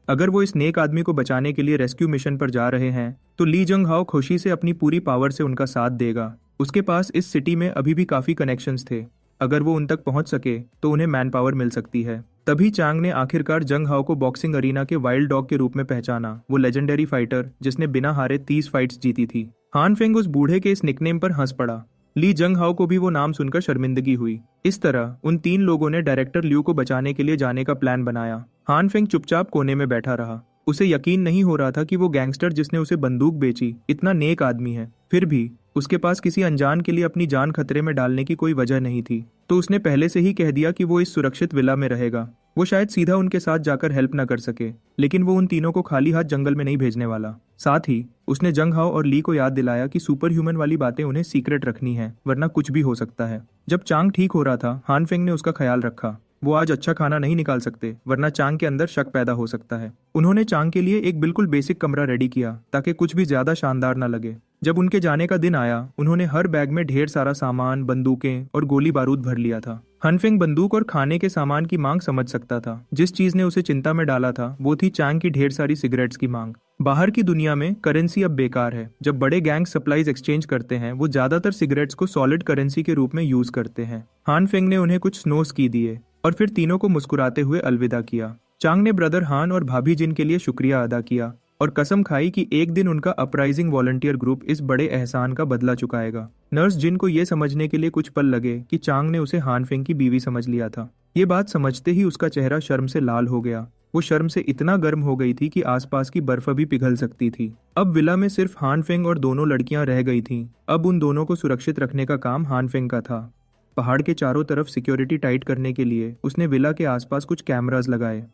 अगर वो इस नेक आदमी को बचाने के लिए रेस्क्यू मिशन पर जा रहे हैं तो ली जंग हाओ खुशी से अपनी पूरी पावर से उनका साथ देगा। उसके पास इस सिटी में अभी भी काफी कनेक्शंस थे। अगर वो उन तक पहुंच सके तो उन्हें मैन पावर मिल सकती है। तभी चांग ने आखिरकार जंग हाओ को बॉक्सिंग अरीना के वाइल्ड डॉग के रूप में पहचाना, वो लेजेंडरी फाइटर जिसने बिना हारे 30 फाइट्स जीती थी। हानफेंग उस बूढ़े के इस निकनेम पर हंस पड़ा। ली जंग हाओ को भी वो नाम सुनकर शर्मिंदगी हुई। इस तरह उन 3 लोगों ने डायरेक्टर लियू को बचाने के लिए जाने का प्लान बनाया। हानफेंग चुपचाप कोने में बैठा रहा। उसे यकीन नहीं हो रहा था कि वो गैंगस्टर जिसने उसे बंदूक बेची इतना नेक आदमी है। फिर भी उसके पास किसी अनजान के लिए अपनी जान खतरे में डालने की कोई वजह नहीं थी, तो उसने पहले से ही कह दिया कि वो इस सुरक्षित विला में रहेगा। वो शायद सीधा उनके साथ जाकर हेल्प न कर सके, लेकिन वो उन तीनों को खाली हाथ जंगल में नहीं भेजने वाला। साथ ही उसने जंग हाओ और ली को याद दिलाया कि सुपर ह्यूमन वाली बातें उन्हें सीक्रेट रखनी है, वरना कुछ भी हो सकता है। जब चांग ठीक हो रहा था, हानफेंग ने उसका ख्याल रखा। वो आज अच्छा खाना नहीं निकाल सकते, वरना चांग के अंदर शक पैदा हो सकता है। उन्होंने चांग के लिए एक बिल्कुल बेसिक कमरा रेडी किया ताकि कुछ भी ज्यादा शानदार न लगे। जब उनके जाने का दिन आया, उन्होंने हर बैग में ढेर सारा सामान, बंदूकें और गोली बारूद भर लिया था। हानफेंग बंदूक और खाने के सामान की मांग समझ सकता था। जिस चीज ने उसे चिंता में डाला था वो थी चांग की ढेर सारी सिगरेट्स की मांग। बाहर की दुनिया में करेंसी अब बेकार है। जब बड़े गैंग सप्लाईज एक्सचेंज करते हैं, वो ज्यादातर सिगरेट्स को सॉलिड करेंसी के रूप में यूज करते हैं। हानफेंग ने उन्हें कुछ स्नोस की दिए और फिर तीनों को मुस्कुराते हुए अलविदा किया। चांग ने ब्रदर हान और भाभी जिन के लिए शुक्रिया अदा किया और कसम खाई कि एक दिन उनका अपराइजिंग वॉलंटियर ग्रुप इस बड़े एहसान का बदला चुकाएगा। नर्स जिन को ये समझने के लिए कुछ पल लगे कि चांग ने उसे हानफेंग की बीवी समझ लिया था। ये बात समझते ही उसका चेहरा शर्म से लाल हो गया। वो शर्म से इतना गर्म हो गई थी कि आसपास की बर्फ भी पिघल सकती थी। अब विला में सिर्फ हानफेंग और दोनों लड़कियां रह गई थीं। अब उन दोनों को सुरक्षित रखने का काम हानफेंग का था। पहाड़ के चारों तरफ सिक्योरिटी टाइट करने के लिए उसने विला के आसपास कुछ कैमरास लगाए।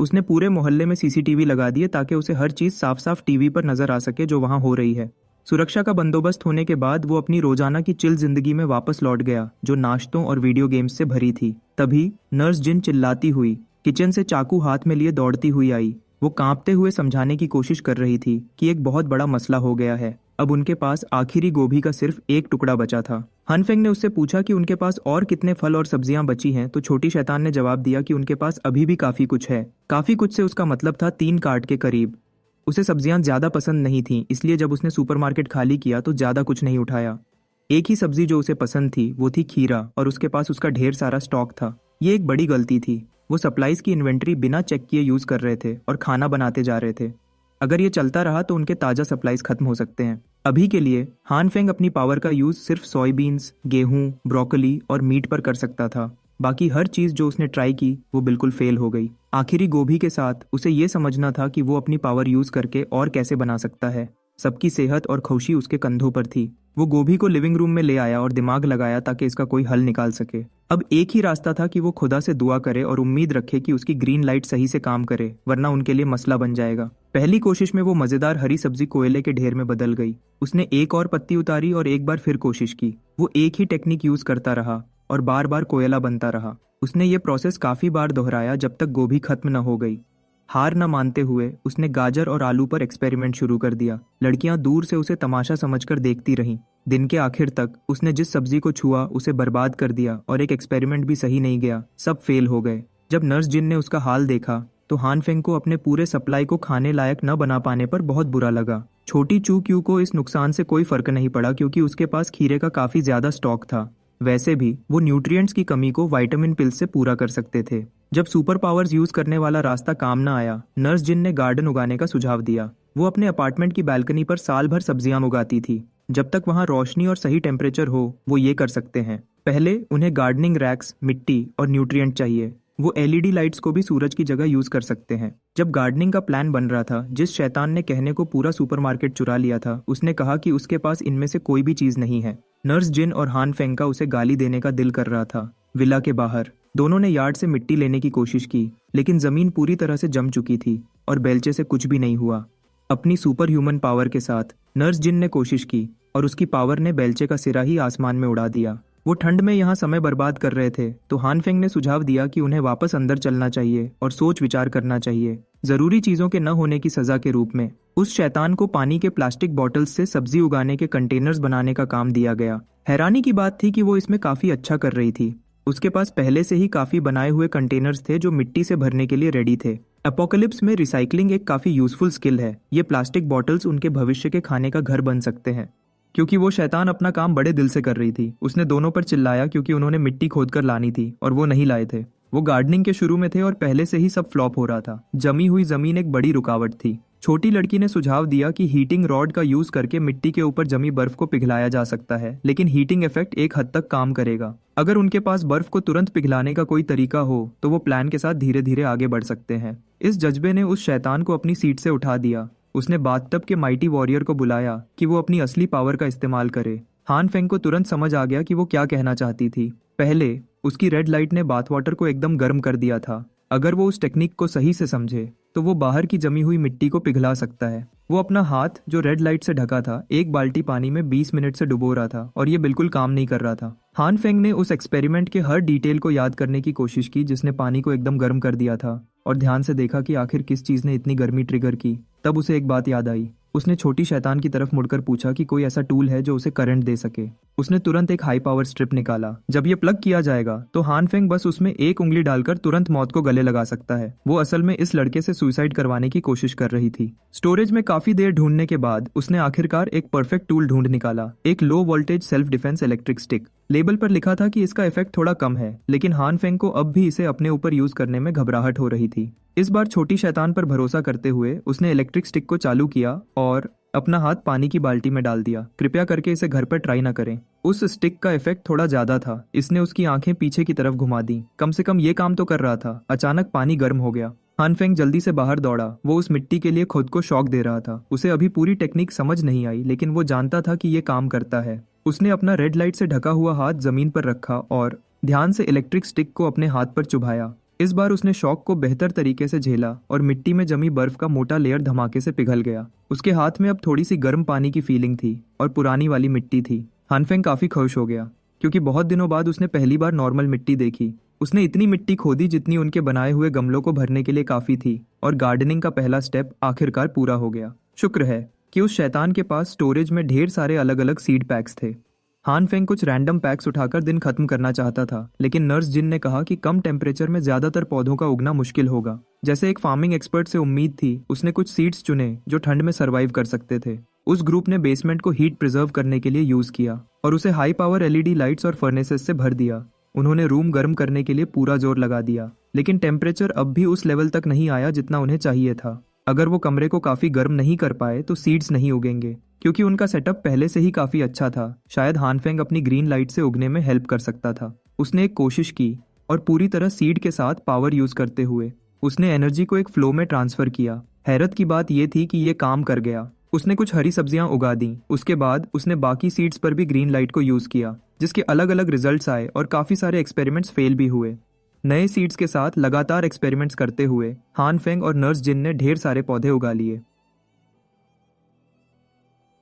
उसने पूरे मोहल्ले में सीसीटीवी लगा दिए ताकि उसे हर चीज साफ साफ टीवी पर नजर आ सके जो वहां हो रही है। सुरक्षा का बंदोबस्त होने के बाद वो अपनी रोजाना की चिल जिंदगी में वापस लौट गया, जो नाश्तों और वीडियो गेम्स से भरी थी। तभी नर्स जिन चिल्लाती हुई किचन से चाकू हाथ में लिए दौड़ती हुई आई। वो कांपते हुए समझाने की कोशिश कर रही थी कि एक बहुत बड़ा मसला हो गया है। अब उनके पास आखिरी गोभी का सिर्फ एक टुकड़ा बचा था। हानफेंग ने उससे पूछा कि उनके पास और कितने फल और सब्जियां बची हैं, तो छोटी शैतान ने जवाब दिया कि उनके पास अभी भी काफी कुछ है। काफी कुछ से उसका मतलब था 3 कार्ट के करीब। उसे सब्जियां ज्यादा पसंद नहीं थीं, इसलिए जब उसने सुपरमार्केट खाली किया तो ज्यादा कुछ नहीं उठाया। एक ही सब्जी जो उसे पसंद थी वो थी खीरा, और उसके पास उसका ढेर सारा स्टॉक था। ये एक बड़ी गलती थी। वो सप्लाईज की इन्वेंट्री बिना चेक किए यूज कर रहे थे और खाना बनाते जा रहे थे। अगर ये चलता रहा तो उनके ताजा सप्लाईज खत्म हो सकते हैं। अभी के लिए हानफेंग अपनी पावर का यूज सिर्फ सोयाबीन्स, गेहूं, ब्रोकली और मीट पर कर सकता था। बाकी हर चीज जो उसने ट्राई की वो बिल्कुल फेल हो गई। आखिरी गोभी के साथ उसे ये समझना था कि वो अपनी पावर यूज करके और कैसे बना सकता है। सबकी सेहत और खुशी उसके कंधों पर थी। वो गोभी को लिविंग रूम में ले आया और दिमाग लगाया ताकि इसका कोई हल निकाल सके। अब एक ही रास्ता था कि वो खुदा से दुआ करे और उम्मीद रखे कि उसकी ग्रीन लाइट सही से काम करे, वरना उनके लिए मसला बन जाएगा। पहली कोशिश में वो मजेदार हरी सब्जी कोयले के ढेर में बदल गई। उसने एक और पत्ती उतारी और एक बार फिर कोशिश की। वो एक ही टेक्निक यूज करता रहा और बार बार कोयला बनता रहा। उसने ये प्रोसेस काफी बार दोहराया जब तक गोभी खत्म न हो गई। हार न मानते हुए उसने गाजर और आलू पर एक्सपेरिमेंट शुरू कर दिया। लड़कियां दूर से उसे तमाशा समझकर देखती रहीं। दिन के आखिर तक उसने जिस सब्जी को छुआ उसे बर्बाद कर दिया और एक एक्सपेरिमेंट भी सही नहीं गया, सब फेल हो गए। जब नर्स जिन ने उसका हाल देखा तो हान फेंग को अपने पूरे सप्लाई को खाने लायक न बना पाने पर बहुत बुरा लगा। छोटी चू क्यू को इस नुकसान से कोई फर्क नहीं पड़ा क्योंकि उसके पास खीरे का काफी ज्यादा स्टॉक था। वैसे भी वो न्यूट्रिएंट्स की कमी को विटामिन पिल से पूरा कर सकते थे। जब सुपर पावर्स यूज करने वाला रास्ता काम न आया, नर्स जिन ने गार्डन उगाने का सुझाव दिया। वो अपने अपार्टमेंट की बालकनी पर साल भर सब्जियां उगाती थी। जब तक वहां रोशनी और सही टेम्परेचर हो वो ये कर सकते हैं। पहले उन्हें गार्डनिंग रैक्स, मिट्टी और न्यूट्रिएंट चाहिए। वो एलईडी लाइट्स को भी सूरज की जगह यूज कर सकते हैं। जब गार्डनिंग का प्लान बन रहा था, जिस शैतान ने कहने को पूरा सुपरमार्केट चुरा लिया था, उसने कहा कि उसके पास इनमें से कोई भी चीज नहीं है। नर्स जिन और हान फेंग का उसे गाली देने का दिल कर रहा था। विला के बाहर दोनों ने यार्ड से मिट्टी लेने की कोशिश की, लेकिन जमीन पूरी तरह से जम चुकी थी और बेलचे से कुछ भी नहीं हुआ। अपनी सुपर ह्यूमन पावर के साथ नर्स जिन ने कोशिश की और उसकी पावर ने बेलचे का सिरा ही आसमान में उड़ा दिया। वो ठंड में यहाँ समय बर्बाद कर रहे थे तो हान फेंग ने सुझाव दिया कि उन्हें वापस अंदर चलना चाहिए और सोच विचार करना चाहिए, जरूरी चीजों के न होने की सजा के रूप में। उस शैतान को पानी के प्लास्टिक बॉटल्स से सब्जी उगाने के कंटेनर्स बनाने का काम दिया गया। हैरानी की बात थी कि वो इसमें काफी अच्छा कर रही थी। उसके पास पहले से ही काफी बनाए हुए कंटेनर्स थे जो मिट्टी से भरने के लिए रेडी थे। एपोकलिप्स में रिसाइकलिंग एक काफी यूजफुल स्किल है। ये प्लास्टिक बॉटल्स उनके भविष्य के खाने का घर बन सकते हैं। क्योंकि वो शैतान अपना काम बड़े दिल से कर रही थी, उसने दोनों पर चिल्लाया क्योंकि उन्होंने मिट्टी खोद कर लानी थी और वो नहीं लाए थे। वो गार्डनिंग के शुरू में थे और पहले से ही सब फ्लॉप हो रहा था। जमी हुई जमीन एक बड़ी रुकावट थी। छोटी लड़की ने सुझाव दिया कि हीटिंग रॉड का यूज करके मिट्टी के ऊपर जमी बर्फ को पिघलाया जा सकता है, लेकिन हीटिंग इफेक्ट एक हद तक काम करेगा। अगर उनके पास बर्फ को तुरंत पिघलाने का कोई तरीका हो तो वो प्लान के साथ धीरे धीरे आगे बढ़ सकते हैं। इस जज्बे ने उस शैतान को अपनी सीट से उठा दिया। उसने बाथटब के माइटी वॉरियर को बुलाया कि वो अपनी असली पावर का इस्तेमाल करे। हान फेंग को तुरंत समझ आ गया कि वो क्या कहना चाहती थी। पहले उसकी रेड लाइट ने बाथ वाटर को एकदम गर्म कर दिया था। अगर वो उस टेक्निक को सही से समझे तो वो बाहर की जमी हुई मिट्टी को पिघला सकता है। वो अपना हाथ जो रेड लाइट से ढका था एक बाल्टी पानी में 20 मिनट से डुबो रहा था और ये बिल्कुल काम नहीं कर रहा था। हान फेंग ने उस एक्सपेरिमेंट के हर डिटेल को याद करने की कोशिश की जिसने पानी को एकदम गर्म कर दिया था और ध्यान से देखा कि आखिर किस चीज ने इतनी गर्मी ट्रिगर की। तब उसे एक बात याद आई। उसने छोटी शैतान की तरफ मुड़कर पूछा कि कोई ऐसा टूल है जो उसे करंट दे सके। उसने तुरंत एक हाई पावर स्ट्रिप निकाला। जब ये प्लग किया जाएगा तो हान फेंग बस उसमें एक उंगली डालकर तुरंत मौत को गले लगा सकता है। वो असल में इस लड़के से सुसाइड करवाने की कोशिश कर रही थी। स्टोरेज में काफी देर ढूंढने के बाद उसने आखिरकार एक परफेक्ट टूल ढूंढ निकाला, एक low voltage self defence electric stick. Label पर लिखा था कि इसका इफेक्ट थोड़ा कम है, लेकिन हान फेंग को अब भी इसे अपने ऊपर यूज करने में घबराहट हो रही थी। इस बार छोटी शैतान पर भरोसा करते हुए उसने इलेक्ट्रिक स्टिक को चालू किया और अपना हाथ पानी की बाल्टी में डाल दिया। कृपया करके इसे घर पर ट्राई ना करें। उस स्टिक का इफेक्ट थोड़ा ज्यादा था। इसने उसकी आंखें पीछे की तरफ घुमा दी। कम से कम ये काम तो कर रहा था। अचानक पानी गर्म हो गया। हान फेंग जल्दी से बाहर दौड़ा। वो उस मिट्टी के लिए खुद को शॉक दे रहा था। उसे अभी पूरी टेक्निक समझ नहीं आई, लेकिन वो जानता था कि ये काम करता है। उसने अपना रेड लाइट से ढका हुआ हाथ जमीन पर रखा और ध्यान से इलेक्ट्रिक स्टिक को अपने हाथ पर चुभाया। इस बार उसने शॉक को बेहतर तरीके से झेला और मिट्टी में जमी बर्फ का मोटा लेयर धमाके से पिघल गया। उसके हाथ में अब थोड़ी सी गर्म पानी की फीलिंग थी और पुरानी वाली मिट्टी थी। हान फेंग काफी खुश हो गया क्योंकि बहुत दिनों बाद उसने पहली बार नॉर्मल मिट्टी देखी। उसने इतनी मिट्टी खोदी जितनी उनके बनाए हुए गमलों को भरने के लिए काफी थी और गार्डनिंग का पहला स्टेप आखिरकार पूरा हो गया। शुक्र है कि उस शैतान के पास स्टोरेज में ढेर सारे अलग अलग सीड पैक्स थे। हान फेंग कुछ रैंडम पैक्स उठाकर दिन खत्म करना चाहता था, लेकिन नर्स जिन ने कहा कि कम टेम्परेचर में ज्यादातर पौधों का उगना मुश्किल होगा। जैसे एक फार्मिंग एक्सपर्ट से उम्मीद थी, उसने कुछ सीड्स चुने जो ठंड में सर्वाइव कर सकते थे। उस ग्रुप ने बेसमेंट को हीट प्रिजर्व करने के लिए यूज किया और उसे हाई पावर एलईडी लाइट्स और फर्नेसेस से भर दिया। उन्होंने रूम गर्म करने के लिए पूरा जोर लगा दिया, लेकिन टेम्परेचर अब भी उस लेवल तक नहीं आया जितना उन्हें चाहिए था। अगर वो कमरे को काफी गर्म नहीं कर पाए तो सीड्स नहीं उगेंगे। क्योंकि उनका सेटअप पहले से ही काफी अच्छा था, शायद हान फेंग अपनी ग्रीन लाइट से उगने में हेल्प कर सकता था। उसने एक कोशिश की और पूरी तरह सीड के साथ पावर यूज करते हुए उसने एनर्जी को एक फ्लो में ट्रांसफर किया। हैरत की बात यह थी कि ये काम कर गया। उसने कुछ हरी सब्जियां उगा दी। उसके बाद उसने बाकी सीड्स पर भी ग्रीन लाइट को यूज किया, जिसके अलग अलग रिजल्ट्स आए और काफी सारे एक्सपेरिमेंट्स फेल भी हुए। नए सीड्स के साथ लगातार एक्सपेरिमेंट्स करते हुए हान फेंग और नर्स जिन ने ढेर सारे पौधे उगा लिए।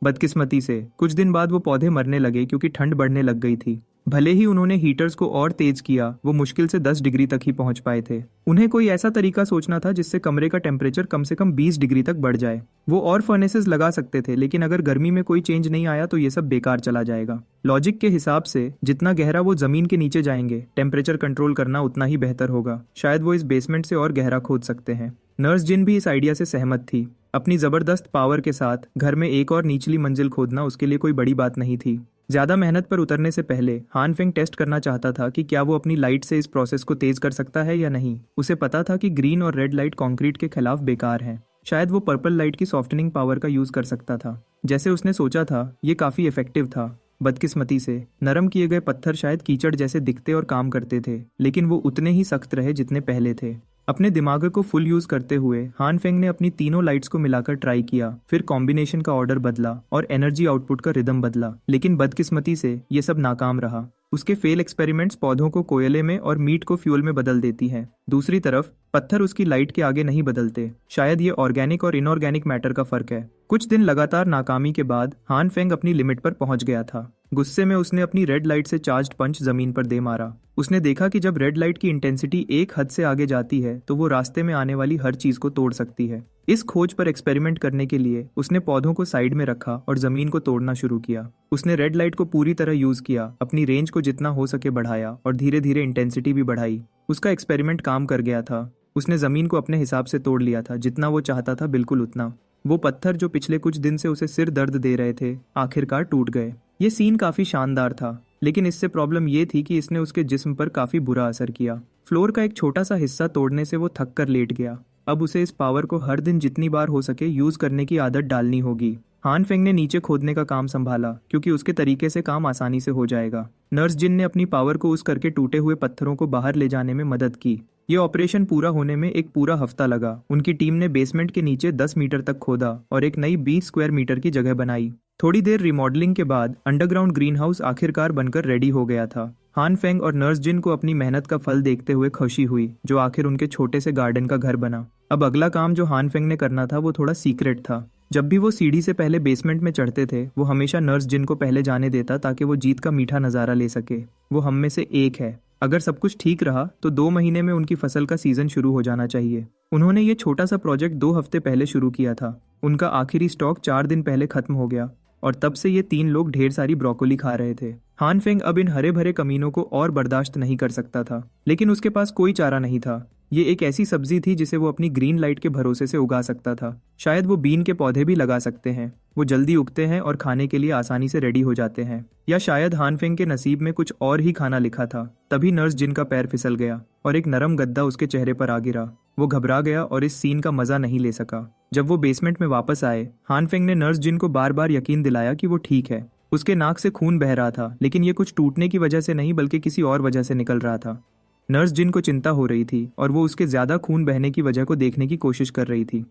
बदकिस्मती से कुछ दिन बाद वो पौधे मरने लगे क्योंकि ठंड बढ़ने लग गई थी। भले ही उन्होंने हीटर्स को और तेज किया, वो मुश्किल से 10 डिग्री तक ही पहुंच पाए थे। उन्हें कोई ऐसा तरीका सोचना था जिससे कमरे का टेम्परेचर कम से कम 20 डिग्री तक बढ़ जाए। वो और फर्नेसेस लगा सकते थे, लेकिन अगर गर्मी में कोई चेंज नहीं आया तो ये सब बेकार चला जाएगा। लॉजिक के हिसाब से जितना गहरा वो जमीन के नीचे जाएंगे, टेम्परेचर कंट्रोल करना उतना ही बेहतर होगा। शायद वो इस बेसमेंट से और गहरा खोद सकते हैं। नर्स जिन भी इस आइडिया से सहमत थी। अपनी जबरदस्त पावर के साथ घर में एक और निचली मंजिल खोदना उसके लिए कोई बड़ी बात नहीं थी। ज्यादा मेहनत पर उतरने से पहले हान फेंग टेस्ट करना चाहता था कि क्या वो अपनी लाइट से इस प्रोसेस को तेज कर सकता है या नहीं। उसे पता था कि ग्रीन और रेड लाइट कंक्रीट के खिलाफ बेकार है। शायद वो पर्पल लाइट की सॉफ्टनिंग पावर का यूज कर सकता था। जैसे उसने सोचा था, ये काफी इफेक्टिव था। बदकिस्मती से नरम किए गए पत्थर शायद कीचड़ जैसे दिखते और काम करते थे, लेकिन वो उतने ही सख्त रहे जितने पहले थे। अपने दिमाग को फुल यूज करते हुए हान फेंग ने अपनी तीनों लाइट्स को मिलाकर ट्राई किया, फिर कॉम्बिनेशन का ऑर्डर बदला और एनर्जी आउटपुट का रिदम बदला, लेकिन बदकिस्मती से ये सब नाकाम रहा। उसके फेल एक्सपेरिमेंट्स पौधों को कोयले में और मीट को फ्यूल में बदल देती है। दूसरी तरफ पत्थर उसकी लाइट के आगे नहीं बदलते। शायद ये ऑर्गेनिक और इनऑर्गेनिक मैटर का फर्क है। कुछ दिन लगातार नाकामी के बाद हान फेंग अपनी लिमिट पर पहुंच गया था। गुस्से में उसने अपनी रेड लाइट से चार्ज्ड पंच जमीन पर दे मारा। उसने देखा कि जब रेड लाइट की इंटेंसिटी एक हद से आगे जाती है तो वो रास्ते में आने वाली हर चीज को तोड़ सकती है। इस खोज पर एक्सपेरिमेंट करने के लिए उसने पौधों को साइड में रखा और जमीन को तोड़ना शुरू किया। उसने रेड लाइट को पूरी तरह यूज किया, अपनी रेंज को जितना हो सके बढ़ाया और धीरे धीरे इंटेंसिटी भी बढ़ाई। उसका एक्सपेरिमेंट काम कर गया था। उसने जमीन को अपने हिसाब से तोड़ लिया था, जितना वो चाहता था बिल्कुल उतना। वो पत्थर जो पिछले कुछ दिन से उसे सिर दर्द दे रहे थे, आखिरकार टूट गए। ये सीन काफी शानदार था, लेकिन इससे प्रॉब्लम ये थी कि इसने उसके जिस्म पर काफी बुरा असर किया। फ्लोर का एक छोटा सा हिस्सा तोड़ने से वो थक कर लेट गया। अब उसे इस पावर को हर दिन जितनी बार हो सके यूज करने की आदत डालनी होगी। हान फेंग ने नीचे खोदने का काम संभाला, क्योंकि उसके तरीके से काम आसानी से हो जाएगा। नर्स जिन ने अपनी पावर को यूज करके टूटे हुए पत्थरों को बाहर ले जाने में मदद की। ये ऑपरेशन पूरा होने में एक पूरा हफ्ता लगा। उनकी टीम ने बेसमेंट के नीचे 10 मीटर तक खोदा और एक नई 20 स्क्वायर मीटर की जगह बनाई। थोड़ी देर रिमॉडलिंग के बाद अंडरग्राउंड ग्रीन हाउस आखिरकार बनकर रेडी हो गया था। हान फेंग और नर्स जिन को अपनी मेहनत का फल देखते हुए खुशी हुई, जो आखिर उनके छोटे से गार्डन का घर बना। अब अगला काम जो हान फेंग ने करना था वो थोड़ा सीक्रेट था। जब भी वो सीढ़ी से पहले बेसमेंट में चढ़ते थे, वो हमेशा नर्स जिन को पहले जाने देता ताकि वो जीत का मीठा नजारा ले सके। वो हम में से एक है। अगर सब कुछ ठीक रहा तो 2 महीने में उनकी फसल का सीजन शुरू हो जाना चाहिए। उन्होंने ये छोटा सा प्रोजेक्ट 2 हफ्ते पहले शुरू किया था। उनका आखिरी स्टॉक 4 दिन पहले खत्म हो गया और तब से ये 3 लोग ढेर सारी ब्रोकोली खा रहे थे। हान फेंग अब इन हरे भरे कमीनों को और बर्दाश्त नहीं कर सकता था, लेकिन उसके पास कोई चारा नहीं था। ये एक ऐसी सब्जी थी जिसे वो अपनी ग्रीन लाइट के भरोसे से उगा सकता था। शायद वो बीन के पौधे भी लगा सकते हैं। वो जल्दी उगते हैं और खाने के लिए आसानी से रेडी हो जाते हैं। या शायद हान फेंग के नसीब में कुछ और ही खाना लिखा था। तभी नर्स जिन का पैर फिसल गया और एक नरम गद्दा उसके चेहरे पर आ गिरा। वो घबरा गया और इस सीन का मजा नहीं ले सका। जब वो बेसमेंट में वापस आए, हान फेंग ने नर्स जिन को बार बार यकीन दिलाया कि वो ठीक है। उसके नाक से खून बह रहा था, लेकिन ये कुछ टूटने की वजह से नहीं बल्कि किसी और वजह से निकल रहा था। नर्स जिन को चिंता हो रही थी और वो उसके ज्यादा खून बहने की वजह को देखने की कोशिश कर रही थी।